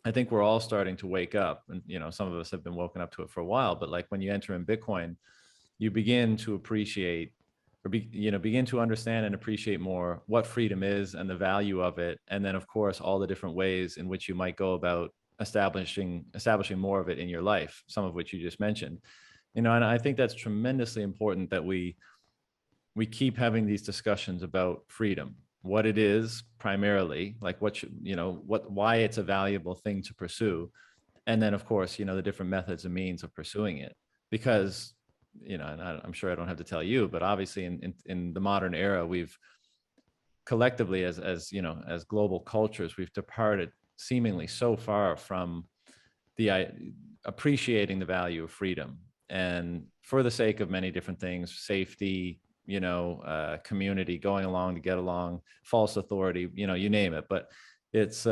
I think we're all starting to wake up, and some of us have been woken up to it for a while, but like when you enter in Bitcoin, you begin to appreciate or begin to understand and appreciate more what freedom is and the value of it. And then of course, all the different ways in which you might go about establishing more of it in your life, some of which you just mentioned. And I think that's tremendously important that we keep having these discussions about freedom, what it is primarily, like why it's a valuable thing to pursue, And then, of course, you know, the different methods and means of pursuing it, because, you know, and I'm sure I don't have to tell you, but obviously in the modern era, we've collectively as you know, as global cultures, we've departed seemingly so far from the appreciating the value of freedom, and for the sake of many different things, safety, you know, community, going along to get along, false authority, you know, you name it. But it's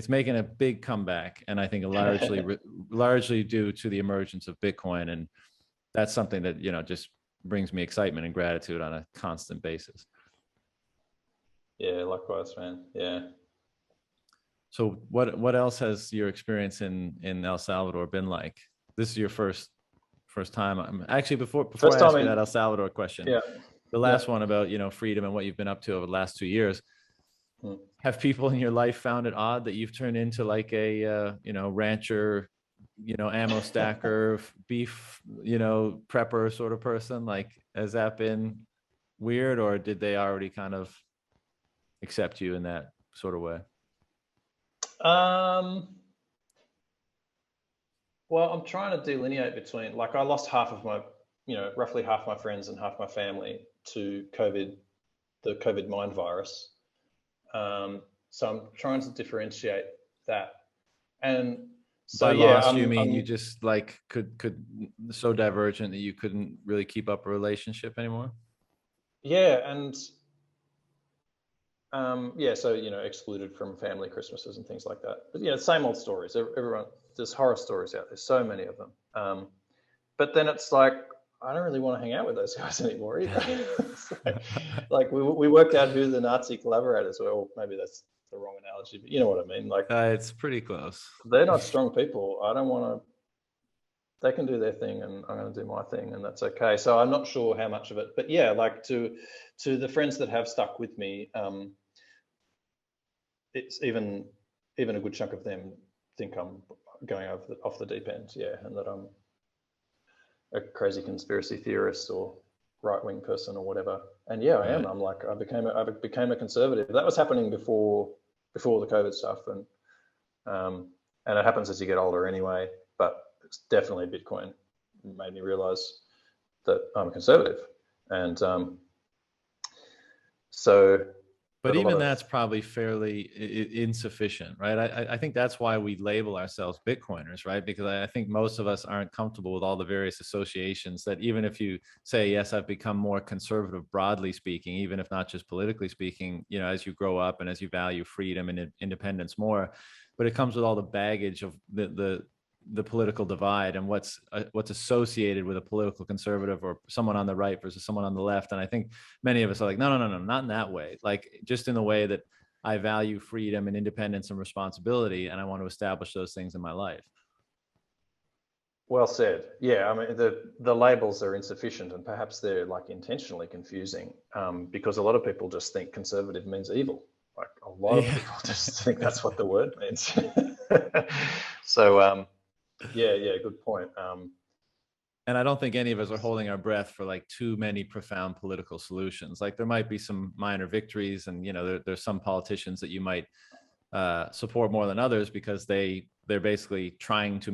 making a big comeback, and I think largely due to the emergence of Bitcoin, and that's something that, you know, just brings me excitement and gratitude on a constant basis. Yeah, likewise, man. Yeah. So what else has your experience in El Salvador been like? This is your first time. I'm actually, before First I ask time you in, that El Salvador question, yeah, the yeah. last one about, you know, freedom and what you've been up to over the last 2 years. Hmm. Have people in your life found it odd that you've turned into like a you know, rancher, you know, ammo stacker, beef, you know, prepper sort of person? Like, has that been weird, or did they already kind of accept you in that sort of way? Um, well, I'm trying to delineate between, like, I lost half of my, you know, roughly half my friends and half my family to COVID, the COVID mind virus. So I'm trying to differentiate that. And so, By yeah, lost, you mean you just like could so divergent that you couldn't really keep up a relationship anymore? yeah, and yeah, so, you know, excluded from family Christmases and things like that. But yeah, same old stories. Everyone, there's horror stories out there, so many of them. But then it's like, I don't really want to hang out with those guys anymore either. like we worked out who the Nazi collaborators were. Or maybe that's the wrong analogy, but you know what I mean. Like, It's pretty close. they're not strong people. I don't want to. They can do their thing, and I'm going to do my thing, and that's okay. So I'm not sure how much of it, but yeah, like to the friends that have stuck with me, it's even a good chunk of them think I'm going off the deep end, yeah, and that I'm a crazy conspiracy theorist or right wing person or whatever. And yeah, I am. Right. I'm like, I became a conservative. That was happening before the COVID stuff, and it happens as you get older anyway. But it's definitely Bitcoin made me realize that I'm a conservative, and so. But But a lot even of, that's probably fairly insufficient, right? I think that's why we label ourselves Bitcoiners, right? Because I think most of us aren't comfortable with all the various associations that, even if you say, yes, I've become more conservative, broadly speaking, even if not just politically speaking, you know, as you grow up and as you value freedom and independence more, but it comes with all the baggage of the political divide and what's associated with a political conservative or someone on the right versus someone on the left. And I think many of us are like, no, not in that way. Like, just in the way that I value freedom and independence and responsibility, and I want to establish those things in my life. well said. Yeah, I mean, the labels are insufficient, and perhaps they're like intentionally confusing, because a lot of people just think conservative means evil. Like, a lot of Yeah. people just think that's what the word means. So yeah, good point. And I don't think any of us are holding our breath for like too many profound political solutions. Like, there might be some minor victories, and, you know, there's some politicians that you might support more than others because they're basically trying to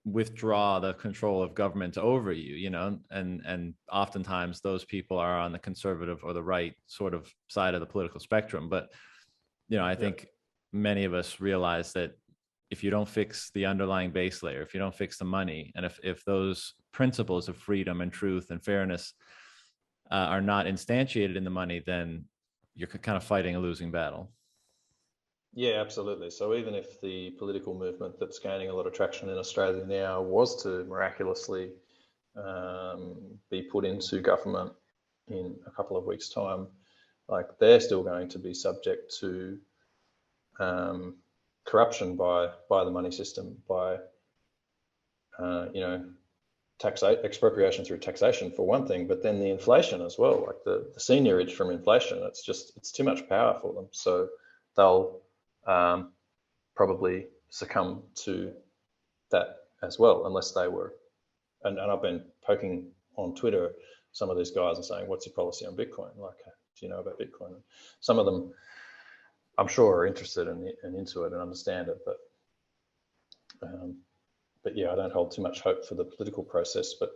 withdraw the control of government over you, you know, and oftentimes those people are on the conservative or the right sort of side of the political spectrum. But, you know, I think many of us realize that if you don't fix the underlying base layer, if you don't fix the money, and if those principles of freedom and truth and fairness are not instantiated in the money, then you're kind of fighting a losing battle. Yeah, absolutely. So even if the political movement that's gaining a lot of traction in Australia now was to miraculously be put into government in a couple of weeks' time, like, they're still going to be subject to corruption by the money system, by you know, expropriation through taxation for one thing, but then the inflation as well, like the seigniorage from inflation. It's too much power for them, so they'll probably succumb to that as well, unless they were. And I've been poking on Twitter some of these guys and saying, "What's your policy on Bitcoin? Like, do you know about Bitcoin?" Some of them, I'm sure, are interested and into it and understand it, but But yeah, I don't hold too much hope for the political process, but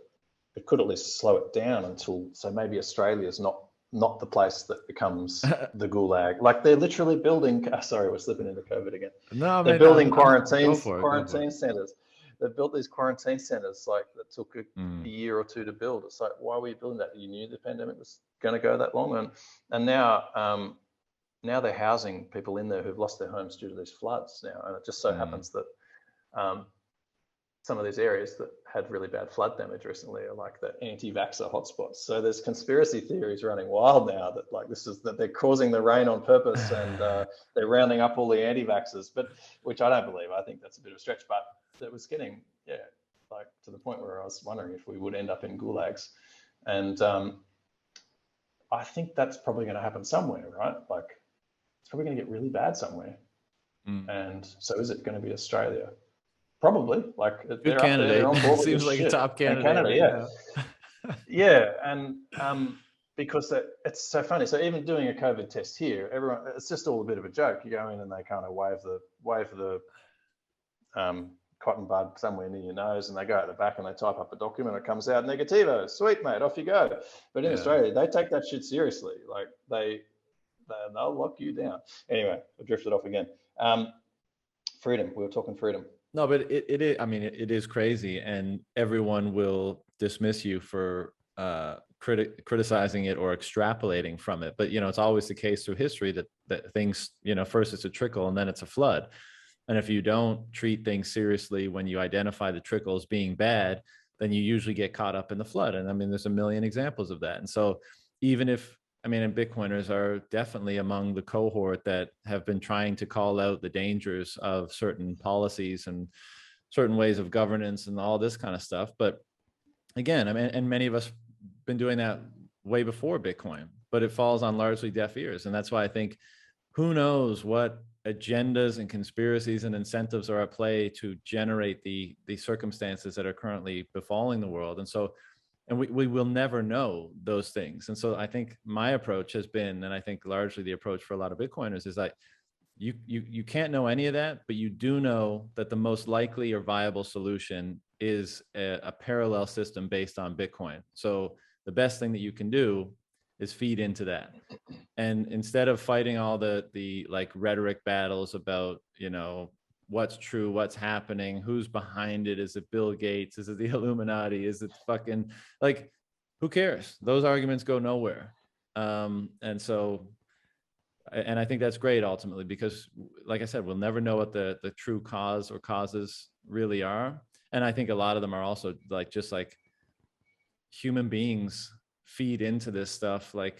it could at least slow it down until, so maybe Australia's not the place that becomes the gulag. Like they're literally building, sorry, we're slipping into COVID again. No, They're man, building go for quarantine centers. They've built these quarantine centers like that took a year or two to build. It's like, why were you building that? You knew the pandemic was going to go that long. And now, now they're housing people in there who've lost their homes due to these floods now. And it just so happens that some of these areas that had really bad flood damage recently are like the anti-vaxxer hotspots. So there's conspiracy theories running wild now that like that they're causing the rain on purpose and they're rounding up all the anti-vaxxers, but which I don't believe. I think that's a bit of a stretch, but it was getting, like to the point where I was wondering if we would end up in gulags. And I think that's probably going to happen somewhere, right? Like it's probably going to get really bad somewhere. And so is it going to be Australia? Probably. Like good candidate. They're on board seems like shit. A top candidate. And Canada, right yeah. And because it's so funny. So even doing a COVID test here, everyone, it's just all a bit of a joke. You go in and they kind of wave the cotton bud somewhere near your nose, and they go out the back and they type up a document. It comes out negativo. Sweet mate, off you go. But in Australia, they take that shit seriously. Like they'll lock you down. Anyway, I drifted off again. Freedom. We were talking freedom. No, but it is. I mean, it is crazy, and everyone will dismiss you for criticizing it or extrapolating from it. But it's always the case through history that things, first it's a trickle and then it's a flood. And if you don't treat things seriously when you identify the trickle as being bad, then you usually get caught up in the flood. And I mean, there's a million examples of that. And so even if, and Bitcoiners are definitely among the cohort that have been trying to call out the dangers of certain policies and certain ways of governance and all this kind of stuff. But again, and many of us been doing that way before Bitcoin, but it falls on largely deaf ears. And that's why I think, who knows what agendas and conspiracies and incentives are at play to generate the circumstances that are currently befalling the world. And we will never know those things. And so I think my approach has been, and I think largely the approach for a lot of Bitcoiners is like, you can't know any of that, but you do know that the most likely or viable solution is a parallel system based on Bitcoin. So the best thing that you can do is feed into that. And instead of fighting all the like rhetoric battles about, what's true, what's happening, who's behind it, is it Bill Gates, is it the Illuminati, is it fucking, like, who cares? Those arguments go nowhere. And I think that's great ultimately, because like I said, we'll never know what the true cause or causes really are. And I think a lot of them are also like, just like human beings feed into this stuff. Like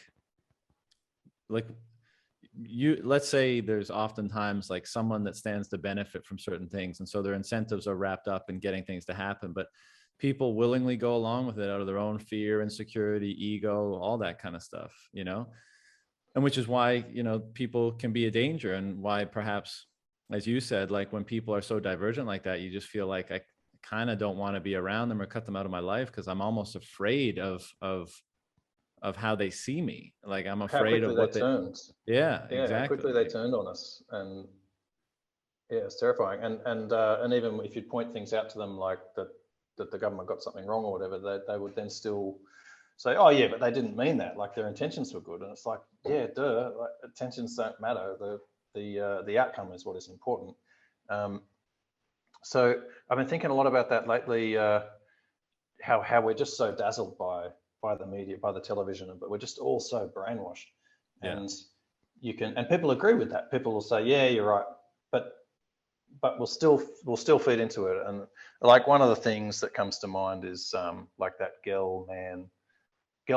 let's say there's oftentimes like someone that stands to benefit from certain things. And so their incentives are wrapped up in getting things to happen, but people willingly go along with it out of their own fear, insecurity, ego, all that kind of stuff, and which is why, people can be a danger, and why perhaps, as you said, like when people are so divergent like that, you just feel like I kind of don't want to be around them or cut them out of my life, because I'm almost afraid of how they see me. Like I'm afraid of what they turned. Yeah, exactly. How quickly they turned on us, and yeah, it's terrifying. And even if you point things out to them like that the government got something wrong or whatever, they would then still say, oh yeah, but they didn't mean that. Like their intentions were good, and it's like, yeah, duh. Like, intentions don't matter. The outcome is what is important. So I've been thinking a lot about that lately. How we're just so dazzled by the media, by the television, but we're just all so brainwashed. Yeah. And people agree with that. People will say, yeah, you're right, but we'll still feed into it. And like one of the things that comes to mind is like that Gell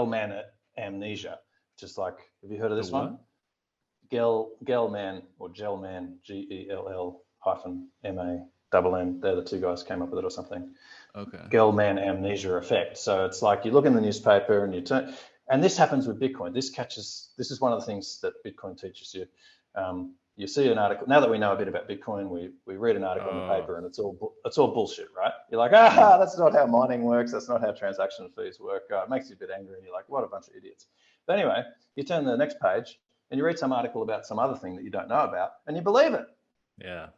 man amnesia, just like, have you heard of this one? Gell man or Gel man, GELL-MANN. They're the two guys came up with it or something. Okay. Gell-Mann amnesia effect. So it's like you look in the newspaper and and this happens with Bitcoin. This is one of the things that Bitcoin teaches you. You see an article, now that we know a bit about Bitcoin, we read an article in the paper and it's all bullshit, right? You're like, that's not how mining works. That's not how transaction fees work. It makes you a bit angry and you're like, what a bunch of idiots. But anyway, you turn to the next page and you read some article about some other thing that you don't know about and you believe it. Yeah.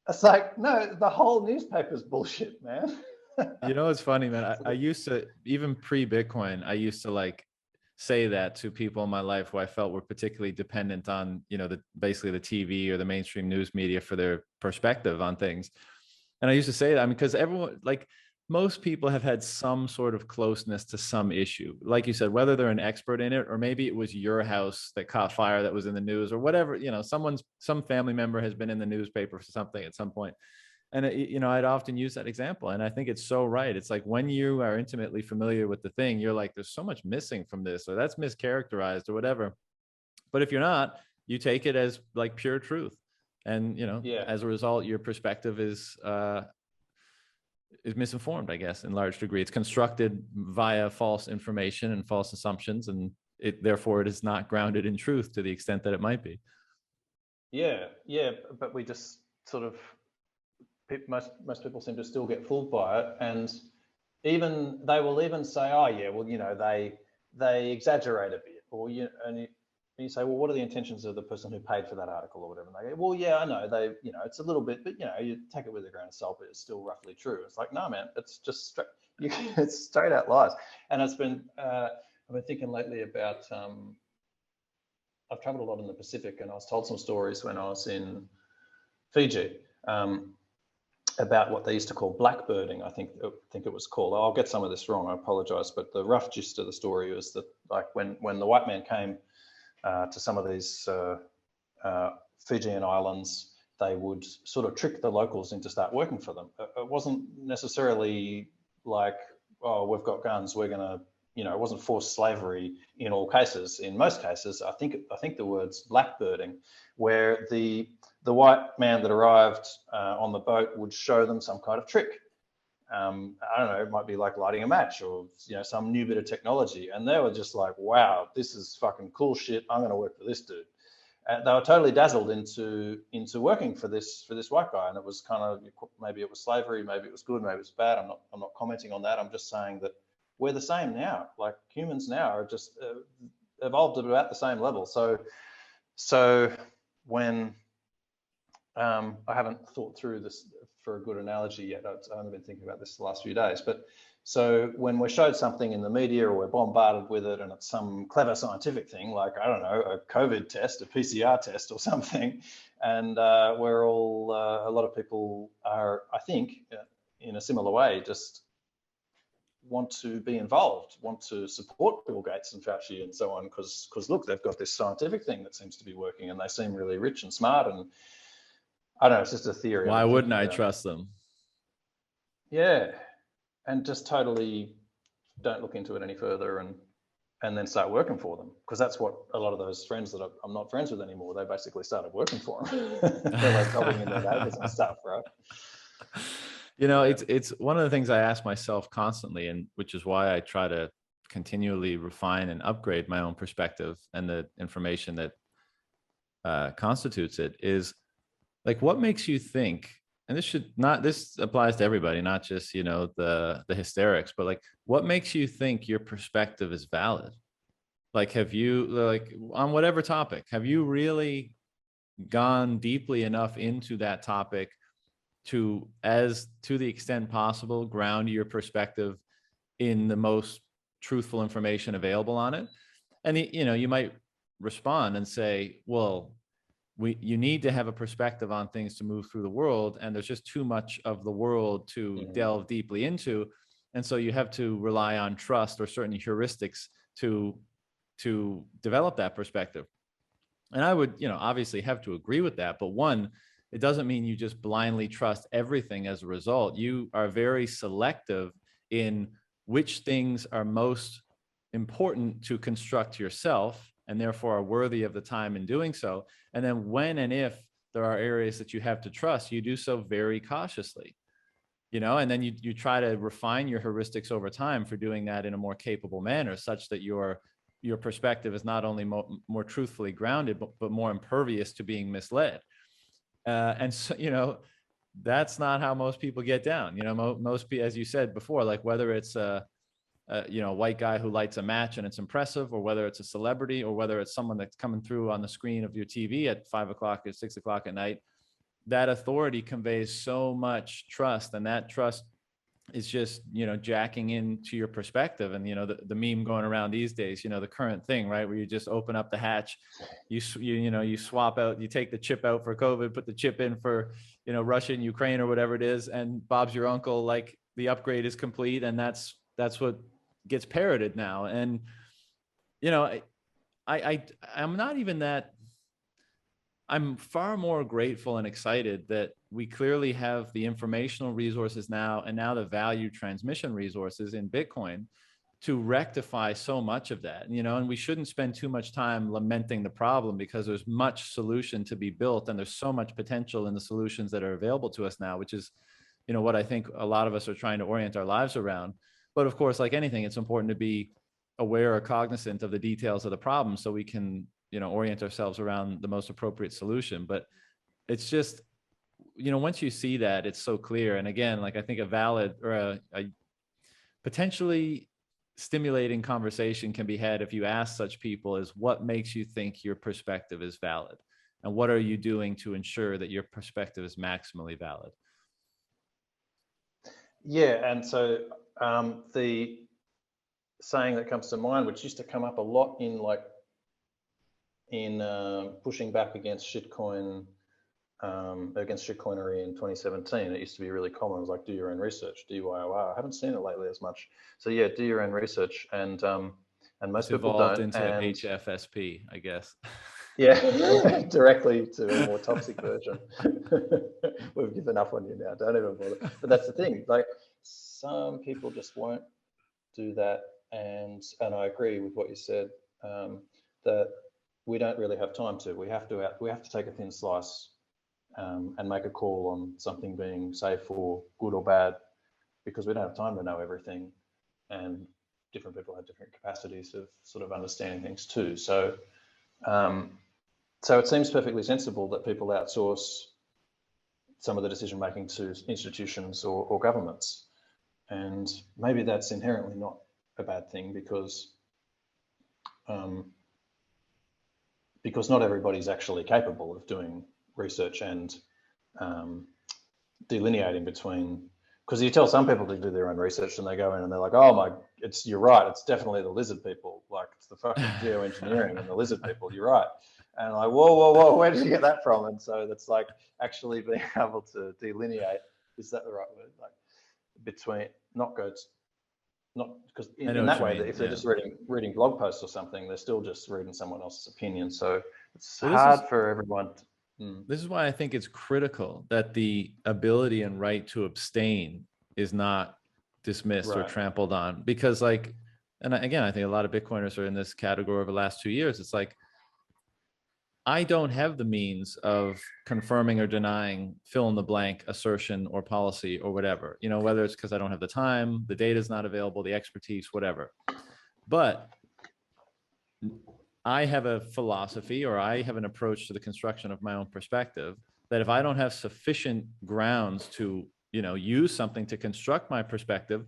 It's like, no, the whole newspaper's bullshit, man. You know, it's funny, man. I used to, even pre-Bitcoin, I used to like say that to people in my life who I felt were particularly dependent on, you know, basically the TV or the mainstream news media for their perspective on things. And I used to say that, I mean, because everyone, like most people have had some sort of closeness to some issue. Like you said, whether they're an expert in it, or maybe it was your house that caught fire that was in the news or whatever, you know, some family member has been in the newspaper for something at some point. And you know, I'd often use that example, and I think it's so right. It's like when you are intimately familiar with the thing, you're like, there's so much missing from this, or that's mischaracterized or whatever. But if you're not, you take it as like pure truth. And, you know, Yeah. as a result, your perspective is misinformed, I guess, in large degree. It's constructed via false information and false assumptions, and therefore it is not grounded in truth to the extent that it might be. Yeah, but we just sort of, most people seem to still get fooled by it, and they will even say, oh yeah, well, you know, they exaggerate a bit, or you say, well, what are the intentions of the person who paid for that article or whatever? And they go, well, yeah, I know, you know, it's a little bit, but you know, you take it with a grain of salt, but it's still roughly true. It's like, no, man, it's just straight, it's straight out lies. And I've been thinking lately about, I've traveled a lot in the Pacific, and I was told some stories when I was in Fiji, about what they used to call blackbirding. I think it was called. I'll get some of this wrong, I apologize, but the rough gist of the story was that, like, when the white man came to some of these Fijian islands, they would sort of trick the locals into start working for them. It wasn't necessarily like, oh, we've got guns, we're gonna, you know, it wasn't forced slavery in all cases. In most cases, I think the word's blackbirding, where the white man that arrived on the boat would show them some kind of trick. I don't know, it might be like lighting a match, or, you know, some new bit of technology. And they were just like, wow, this is fucking cool shit. I'm going to work for this dude. They were totally dazzled into working for this white guy. And it was kind of, maybe it was slavery, maybe it was good, maybe it was bad. I'm not commenting on that. I'm just saying that we're the same now. Like, humans now are just evolved at about the same level. So when I haven't thought through this for a good analogy yet. I've only been thinking about this the last few days. But so when we're showed something in the media, or we're bombarded with it, and it's some clever scientific thing, like, I don't know, a COVID test, a PCR test or something, and we're all, a lot of people are, I think, in a similar way, just want to be involved, want to support Bill Gates and Fauci and so on, because look, they've got this scientific thing that seems to be working, and they seem really rich and smart, and I don't know, it's just a theory. Why wouldn't I trust them? Yeah, and just totally don't look into it any further, and then start working for them, because that's what a lot of those friends that I'm not friends with anymore, they basically started working for them. They're like helping in their neighbors and stuff, right? You know, it's one of the things I ask myself constantly, and which is why I try to continually refine and upgrade my own perspective and the information that constitutes it, is like, what makes you think, and this applies to everybody, not just, you know, the hysterics, but like, what makes you think your perspective is valid? Like, have you, like, on whatever topic, have you really gone deeply enough into that topic to the extent possible, ground your perspective in the most truthful information available on it? And, you know, you might respond and say, well, you need to have a perspective on things to move through the world, and there's just too much of the world to delve deeply into, and so you have to rely on trust or certain heuristics to develop that perspective. And I would, you know, obviously have to agree with that, but one, it doesn't mean you just blindly trust everything as a result. You are very selective in which things are most important to construct yourself, and therefore are worthy of the time in doing so. And then when and if there are areas that you have to trust, you do so very cautiously, you know, and then you try to refine your heuristics over time for doing that in a more capable manner, such that your perspective is not only more truthfully grounded, but more impervious to being misled. And so, you know, that's not how most people get down. You know, most people, as you said before, like whether it's you know, a white guy who lights a match and it's impressive, or whether it's a celebrity, or whether it's someone that's coming through on the screen of your TV at 5 o'clock or 6 o'clock at night, that authority conveys so much trust, and that trust is just, jacking into your perspective. And, the meme going around these days, the current thing, right, where you just open up the hatch, you swap out, you take the chip out for COVID, put the chip in for, Russia and Ukraine or whatever it is, and Bob's your uncle, like the upgrade is complete. And that's what gets parroted now. And, I'm not even that. I'm far more grateful and excited that we clearly have the informational resources now, and now the value transmission resources in Bitcoin to rectify so much of that, and we shouldn't spend too much time lamenting the problem, because there's much solution to be built, and there's so much potential in the solutions that are available to us now, which is, what I think a lot of us are trying to orient our lives around. But of course, like anything, it's important to be aware or cognizant of the details of the problem so we can, orient ourselves around the most appropriate solution. But it's just, once you see that, it's so clear. And again, like, I think a valid or a potentially stimulating conversation can be had if you ask such people is, what makes you think your perspective is valid? And what are you doing to ensure that your perspective is maximally valid? Yeah, and so the saying that comes to mind, which used to come up a lot in pushing back against shitcoin, against shitcoinery in 2017, it used to be really common. It was like, do your own research, DYOR. I haven't seen it lately as much. So yeah, do your own research, and most people don't. Into HFSP, I guess. Yeah, directly to a more toxic version. We've given up on you now. Don't even bother. But that's the thing. Like, some people just won't do that, and I agree with what you said, that we don't really have time to. We have to take a thin slice and make a call on something being safe or good or bad, because we don't have time to know everything, and different people have different capacities of sort of understanding things too. So it seems perfectly sensible that people outsource some of the decision making to institutions or governments, and maybe that's inherently not a bad thing, because not everybody's actually capable of doing research and delineating between, because you tell some people to do their own research and they go in and they're like, oh you're right, it's definitely the lizard people, like it's the fucking geoengineering and the lizard people, you're right. And I'm like, whoa, where did you get that from? And so that's like actually being able to delineate, is that the right word? Like, between, not because in that way, if they're just reading blog posts or something, they're still just reading someone else's opinion. So it's hard for everyone. This is why I think it's critical that the ability and right to abstain is not dismissed or trampled on, because and again, I think a lot of Bitcoiners are in this category over the last 2 years. It's like, I don't have the means of confirming or denying fill in the blank assertion or policy or whatever, whether it's because I don't have the time, the data is not available, the expertise, whatever. But I have a philosophy, or I have an approach to the construction of my own perspective, that if I don't have sufficient grounds to, use something to construct my perspective,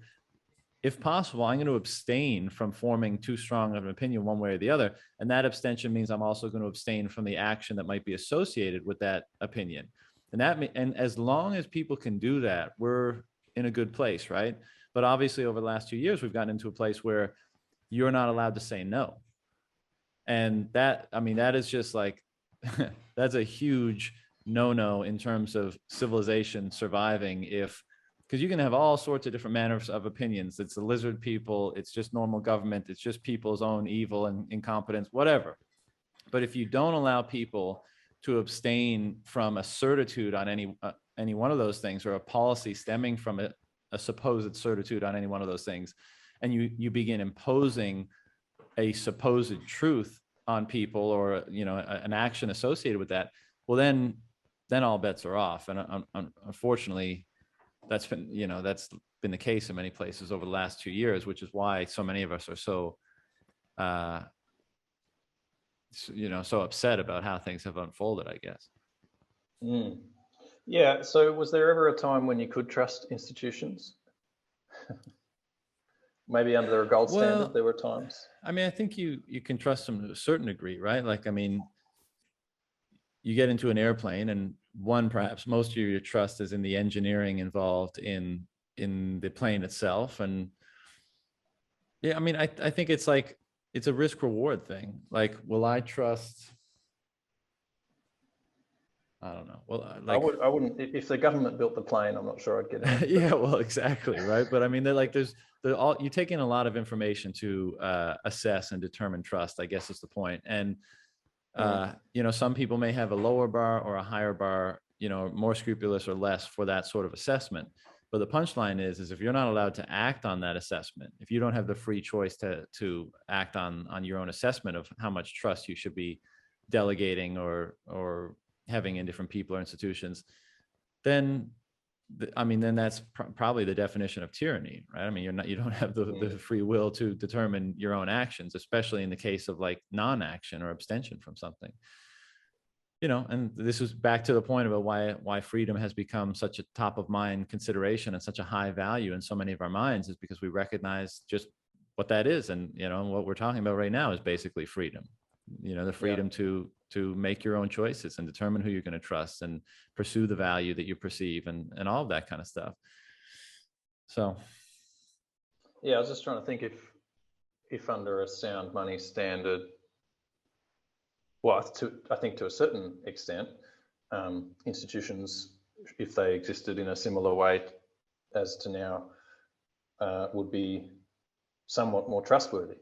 if possible, I'm going to abstain from forming too strong of an opinion one way or the other. And that abstention means I'm also going to abstain from the action that might be associated with that opinion. And as long as people can do that, we're in a good place, right? But obviously, over the last 2 years, we've gotten into a place where you're not allowed to say no. And that is just like, that's a huge no-no in terms of civilization surviving, because you can have all sorts of different manners of opinions. It's the lizard people, it's just normal government, it's just people's own evil and incompetence, whatever. But if you don't allow people to abstain from a certitude on any one of those things, or a policy stemming from a supposed certitude on any one of those things, and you begin imposing a supposed truth on people, or an action associated with that, well, then all bets are off. And unfortunately, that's been the case in many places over the last 2 years, which is why so many of us are so so upset about how things have unfolded, I guess. Yeah. So was there ever a time when you could trust institutions? Maybe under a gold standard, there were times. I think you can trust them to a certain degree, right? Like, you get into an airplane, and perhaps most of your trust is in the engineering involved in the plane itself. And yeah, I mean, I think it's like, it's a risk reward thing. Like, will I trust? I don't know. Well, like, I wouldn't, if the government built the plane, I'm not sure I'd get in. yeah, well, exactly, right. But I mean, they're like, you take in a lot of information to assess and determine trust, I guess is the point. And you know, some people may have a lower bar or a higher bar, you know, more scrupulous or less for that sort of assessment. But the punchline is if you're not allowed to act on that assessment, if you don't have the free choice to act on your own assessment of how much trust you should be delegating or having in different people or institutions, then I mean, then that's probably the definition of tyranny, right? I mean, you don't have the free will to determine your own actions, especially in the case of like non-action or abstention from something. You know, and this is back to the point about why freedom has become such a top of mind consideration and such a high value in so many of our minds, is because we recognize just what that is. And, you know, what we're talking about right now is basically freedom. You know, the freedom to make your own choices and determine who you're going to trust and pursue the value that you perceive, and all of that kind of stuff. So yeah, I was just trying to think if under a sound money standard, well, I think to a certain extent, institutions, if they existed in a similar way as to now, would be somewhat more trustworthy.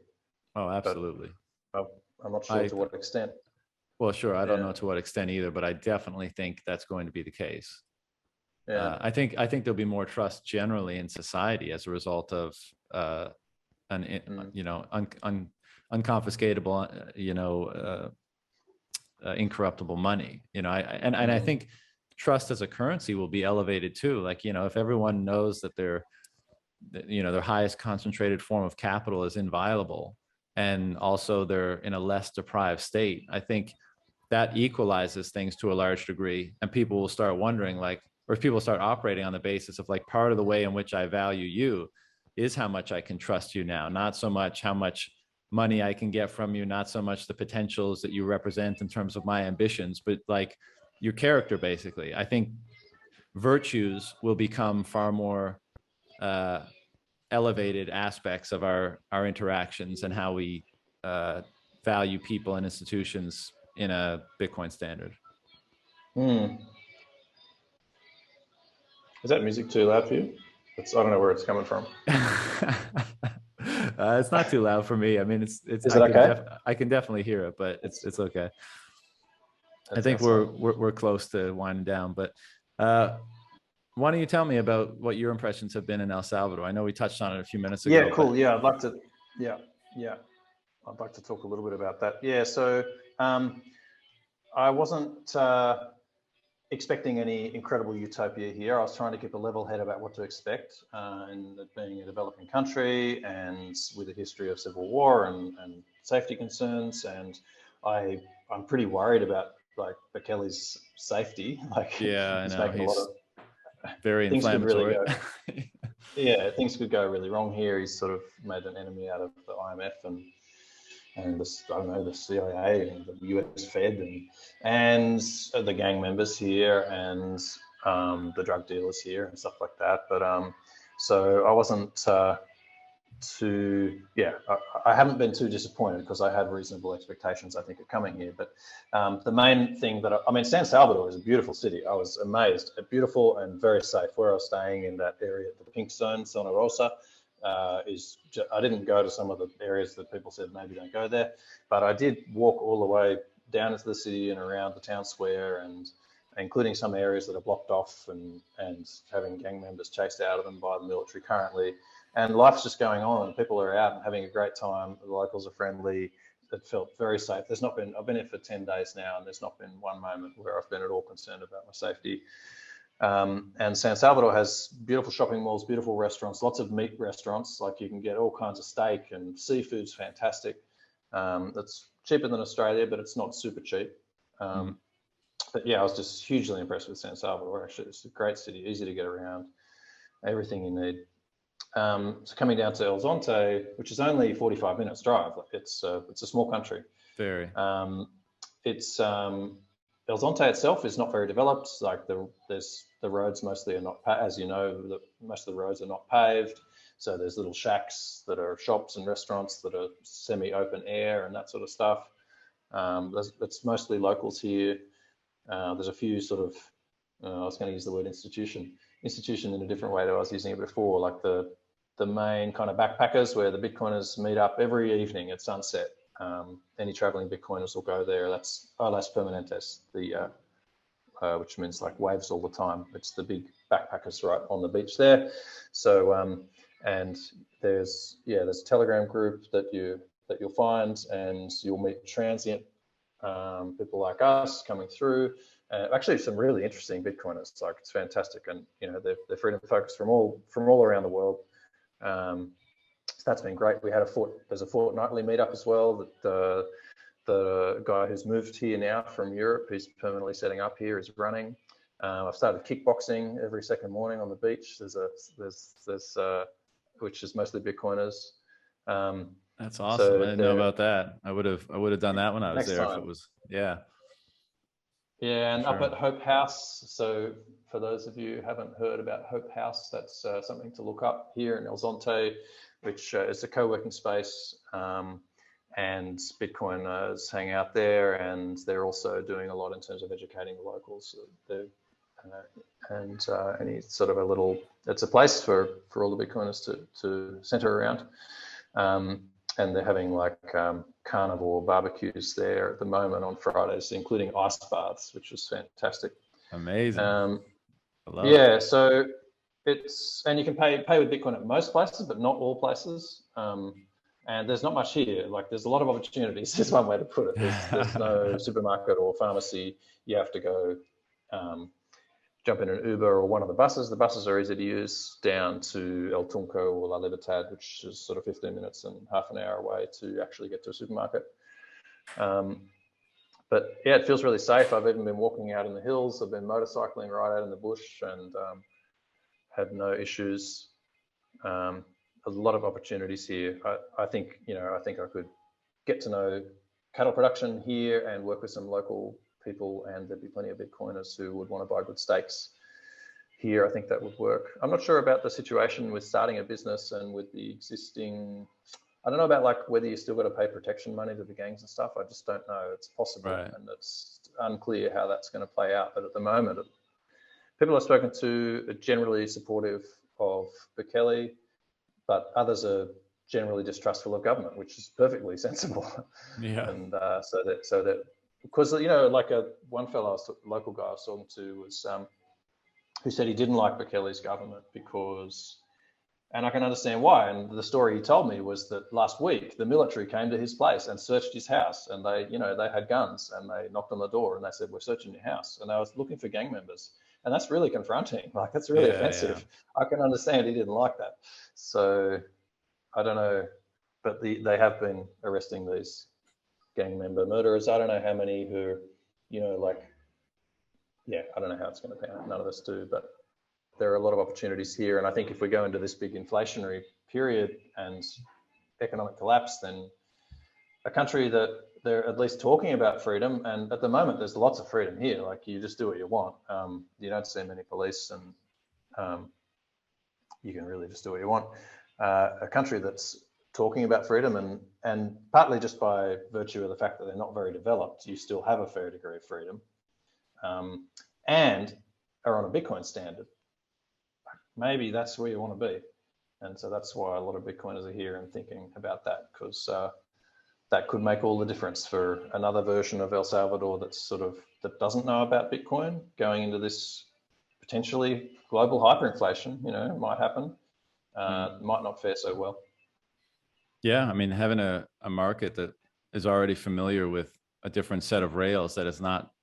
oh, absolutely. But I'm not sure to what extent. Well, sure. I don't know to what extent either, but I definitely think that's going to be the case. Yeah. I think there'll be more trust generally in society as a result of you know, unconfiscatable, you know, incorruptible money. You know, and I think trust as a currency will be elevated too. Like, you know, if everyone knows that their highest concentrated form of capital is inviolable, and also they're in a less deprived state, I think that equalizes things to a large degree, and people will start wondering, like, or if people start operating on the basis of like, part of the way in which I value you is how much I can trust you now, not so much how much money I can get from you, not so much the potentials that you represent in terms of my ambitions, but like your character, basically. I think virtues will become far more elevated aspects of our interactions and how we value people and institutions in a Bitcoin standard. Is that music too loud for you? I don't know where it's coming from. It's not too loud for me. I mean, it's. Is it okay? I can definitely hear it, but it's okay. That's I think we're close to winding down, but why don't you tell me about what your impressions have been in El Salvador? I know we touched on it a few minutes ago. Yeah, cool. Yeah, I'd like to. Yeah. I'd like to talk a little bit about that. Yeah, so I wasn't expecting any incredible utopia here. I was trying to keep a level head about what to expect, and it being a developing country and with a history of civil war and safety concerns. And I'm pretty worried about like Bekele's safety. Like, yeah, I know. He's very inflammatory. Yeah, things could go really wrong here. He's sort of made an enemy out of the IMF and the CIA and the US Fed and the gang members here and the drug dealers here and stuff like that. But so I wasn't I haven't been too disappointed because I had reasonable expectations, I think, of coming here. But the main thing San Salvador is a beautiful city. I was amazed at beautiful and very safe. Where I was staying in that area, the pink zone, Zona Rosa, I didn't go to some of the areas that people said maybe don't go there, but I did walk all the way down into the city and around the town square, and including some areas that are blocked off and having gang members chased out of them by the military currently. And life's just going on, and people are out and having a great time. The locals are friendly. It felt very safe. I've been here for 10 days now, and there's not been one moment where I've been at all concerned about my safety. And San Salvador has beautiful shopping malls, beautiful restaurants, lots of meat restaurants. Like, you can get all kinds of steak, and seafood's fantastic. It's cheaper than Australia, but it's not super cheap. But yeah, I was just hugely impressed with San Salvador. Actually, it's a great city, easy to get around, everything you need. So coming down to El Zonte, which is only 45 minutes drive, it's a small country. Very. It's El Zonte itself is not very developed. Like the roads mostly are not, as you know, most of the roads are not paved. So there's little shacks that are shops and restaurants that are semi-open air and that sort of stuff. It's mostly locals here. There's a few sort of, I was going to use the word institution in a different way that I was using it before, like the main kind of backpackers where the Bitcoiners meet up every evening at sunset. Any traveling Bitcoiners will go there. That's Las Permanentes, which means like waves all the time. It's the big backpackers right on the beach there. So, and there's a Telegram group that you'll find, and you'll meet transient people like us coming through. Actually, some really interesting Bitcoiners. Like, it's fantastic, and they're freedom focused from all around the world. So that's been great. We had there's a fortnightly meetup as well that the guy who's moved here now from Europe, who's permanently setting up here, is running. I've started kickboxing every second morning on the beach. There's which is mostly Bitcoiners. That's awesome. So I didn't know about that. I would have done that when I was there if it was, yeah. Yeah, and up at Hope House. So for those of you who haven't heard about Hope House, that's something to look up here in El Zonte, which is a co-working space, and Bitcoiners hang out there, and they're also doing a lot in terms of educating the locals. It's sort of it's a place for all the Bitcoiners to center around. And they're having like carnivore barbecues there at the moment on Fridays, including ice baths, which is fantastic. Amazing. Yeah, so and you can pay with Bitcoin at most places, but not all places. And there's not much here. Like, there's a lot of opportunities, is one way to put it. There's no supermarket or pharmacy. You have to go jump in an Uber or one of the buses. The buses are easy to use down to El Tunco or La Libertad, which is sort of 15 minutes and half an hour away to actually get to a supermarket. But yeah, it feels really safe. I've even been walking out in the hills. I've been motorcycling right out in the bush and had no issues. A lot of opportunities here. I think I could get to know cattle production here and work with some local people, and there'd be plenty of Bitcoiners who would want to buy good steaks here. I think that would work. I'm not sure about the situation with starting a business and with the existing. I don't know about like whether you still got to pay protection money to the gangs and stuff. I just don't know. It's possible, right. And it's unclear how that's going to play out. But at the moment, people I've spoken to are generally supportive of Bukele, but others are generally distrustful of government, which is perfectly sensible. Yeah. And so that because like one fellow, local guy I was talking to was who said he didn't like Bukele's government because, and I can understand why. And the story he told me was that last week the military came to his place and searched his house, and they had guns and they knocked on the door and they said, "We're searching your house," and they was looking for gang members. And that's really confronting. Like, that's really offensive. Yeah. I can understand he didn't like that. So I don't know, but they have been arresting these gang member murderers. I don't know how many who, I don't know how it's going to pan out. None of us do, but there are a lot of opportunities here. And I think if we go into this big inflationary period and economic collapse, then a country that they're at least talking about freedom, and at the moment there's lots of freedom here. Like, you just do what you want. You don't see many police, and you can really just do what you want. A country that's talking about freedom, and partly just by virtue of the fact that they're not very developed, you still have a fair degree of freedom, and are on a Bitcoin standard. Maybe that's where you want to be. And so that's why a lot of Bitcoiners are here and thinking about that, because that could make all the difference for another version of El Salvador that doesn't know about Bitcoin going into this potentially global hyperinflation. It might happen. Might not fare so well. Yeah, I mean, having a market that is already familiar with a different set of rails that is not,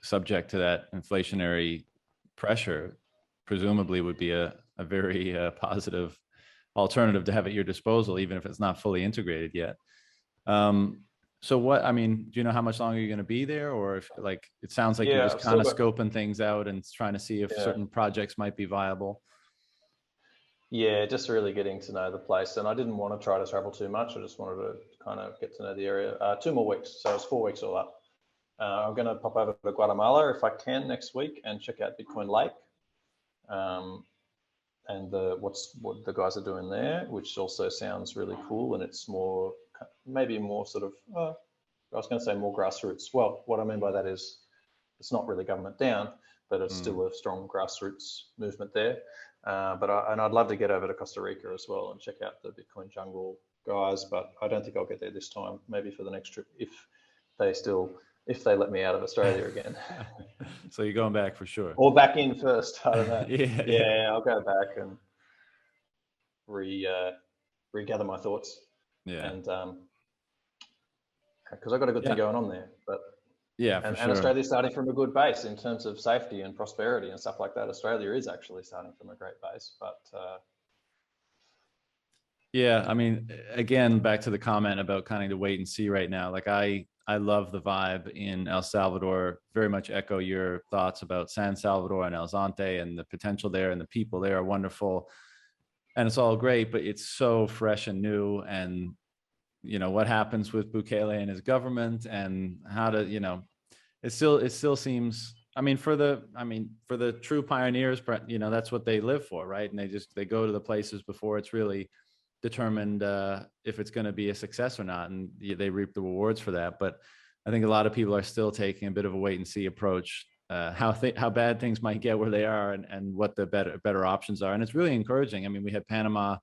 subject to that inflationary pressure, presumably would be a very positive alternative to have at your disposal, even if it's not fully integrated yet. So do you know how much longer you're going to be there, or if, like, it sounds like you're just kind of scoping things out and trying to see if certain projects might be viable? Yeah, just really getting to know the place. And I didn't want to try to travel too much. I just wanted to kind of get to know the area. 2 more weeks. So it's 4 weeks all up. I'm going to pop over to Guatemala if I can next week and check out Bitcoin Lake, and what the guys are doing there, which also sounds really cool. And it's more, maybe more sort of, I was going to say more grassroots. Well, what I mean by that is it's not really government down, but it's still a strong grassroots movement there. And I'd love to get over to Costa Rica as well and check out the Bitcoin Jungle guys, but I don't think I'll get there this time. Maybe for the next trip, if they let me out of Australia again. So you're going back for sure. Or back in first. I don't know. Yeah. I'll go back and regather my thoughts. Yeah. And because I've got a good thing going on there, but and Australia's starting from a good base in terms of safety and prosperity and stuff like that. Australia is actually starting from a great base, but yeah, I mean, again, back to the comment about kind of the wait and see right now. Like I love the vibe in El Salvador. Very much echo your thoughts about San Salvador and El Zonte and the potential there, and the people there are wonderful, and it's all great, but it's so fresh and new. And what happens with Bukele and his government, and how to, it still seems, for the true pioneers, that's what they live for, right? And they go to the places before it's really determined if it's going to be a success or not, and they reap the rewards for that. But I think a lot of people are still taking a bit of a wait and see approach, how bad things might get where they are, and what the better options are. And it's really encouraging. I mean, we had Panama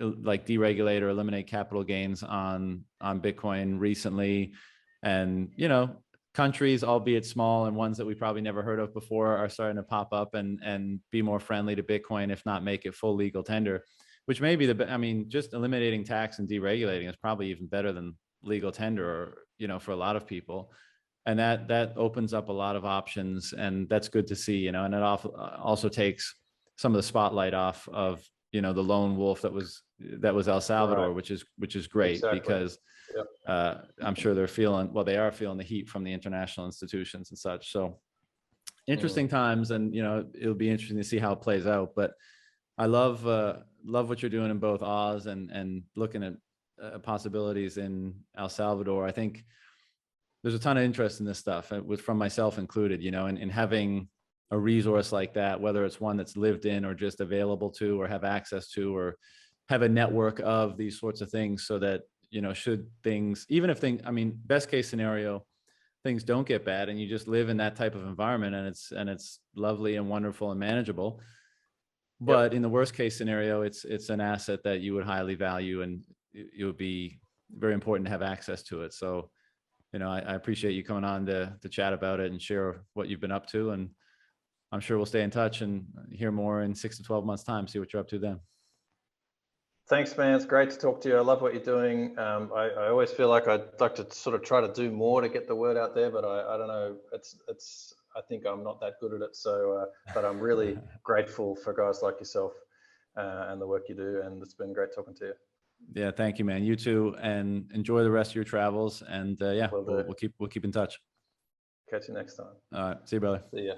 like deregulate or eliminate capital gains on Bitcoin recently, and countries, albeit small and ones that we probably never heard of before, are starting to pop up and be more friendly to Bitcoin, if not make it full legal tender, which may be just eliminating tax and deregulating is probably even better than legal tender, for a lot of people. And that opens up a lot of options, and that's good to see, and it also takes some of the spotlight off of, the lone wolf that was El Salvador, right. which is great. Exactly. Because I'm sure they are feeling the heat from the international institutions and such. So interesting times, and it'll be interesting to see how it plays out. But I love what you're doing in both Oz and looking at possibilities in El Salvador. I think there's a ton of interest in this stuff, from myself included, in having a resource like that, whether it's one that's lived in or just available to, or have access to, or have a network of these sorts of things, so that, should things, even if things, best case scenario, things don't get bad and you just live in that type of environment, and it's lovely and wonderful and manageable. But in the worst case scenario, it's an asset that you would highly value, and it would be very important to have access to it. So, I appreciate you coming on to chat about it and share what you've been up to. And I'm sure we'll stay in touch and hear more in 6 to 12 months time, see what you're up to then. Thanks, man. It's great to talk to you. I love what you're doing. I always feel like I'd like to sort of try to do more to get the word out there, but I don't know. I think I'm not that good at it. So, but I'm really grateful for guys like yourself and the work you do. And it's been great talking to you. Yeah, thank you, man. You too, and enjoy the rest of your travels. And we'll keep in touch. Catch you next time. All right, see you, brother. See ya.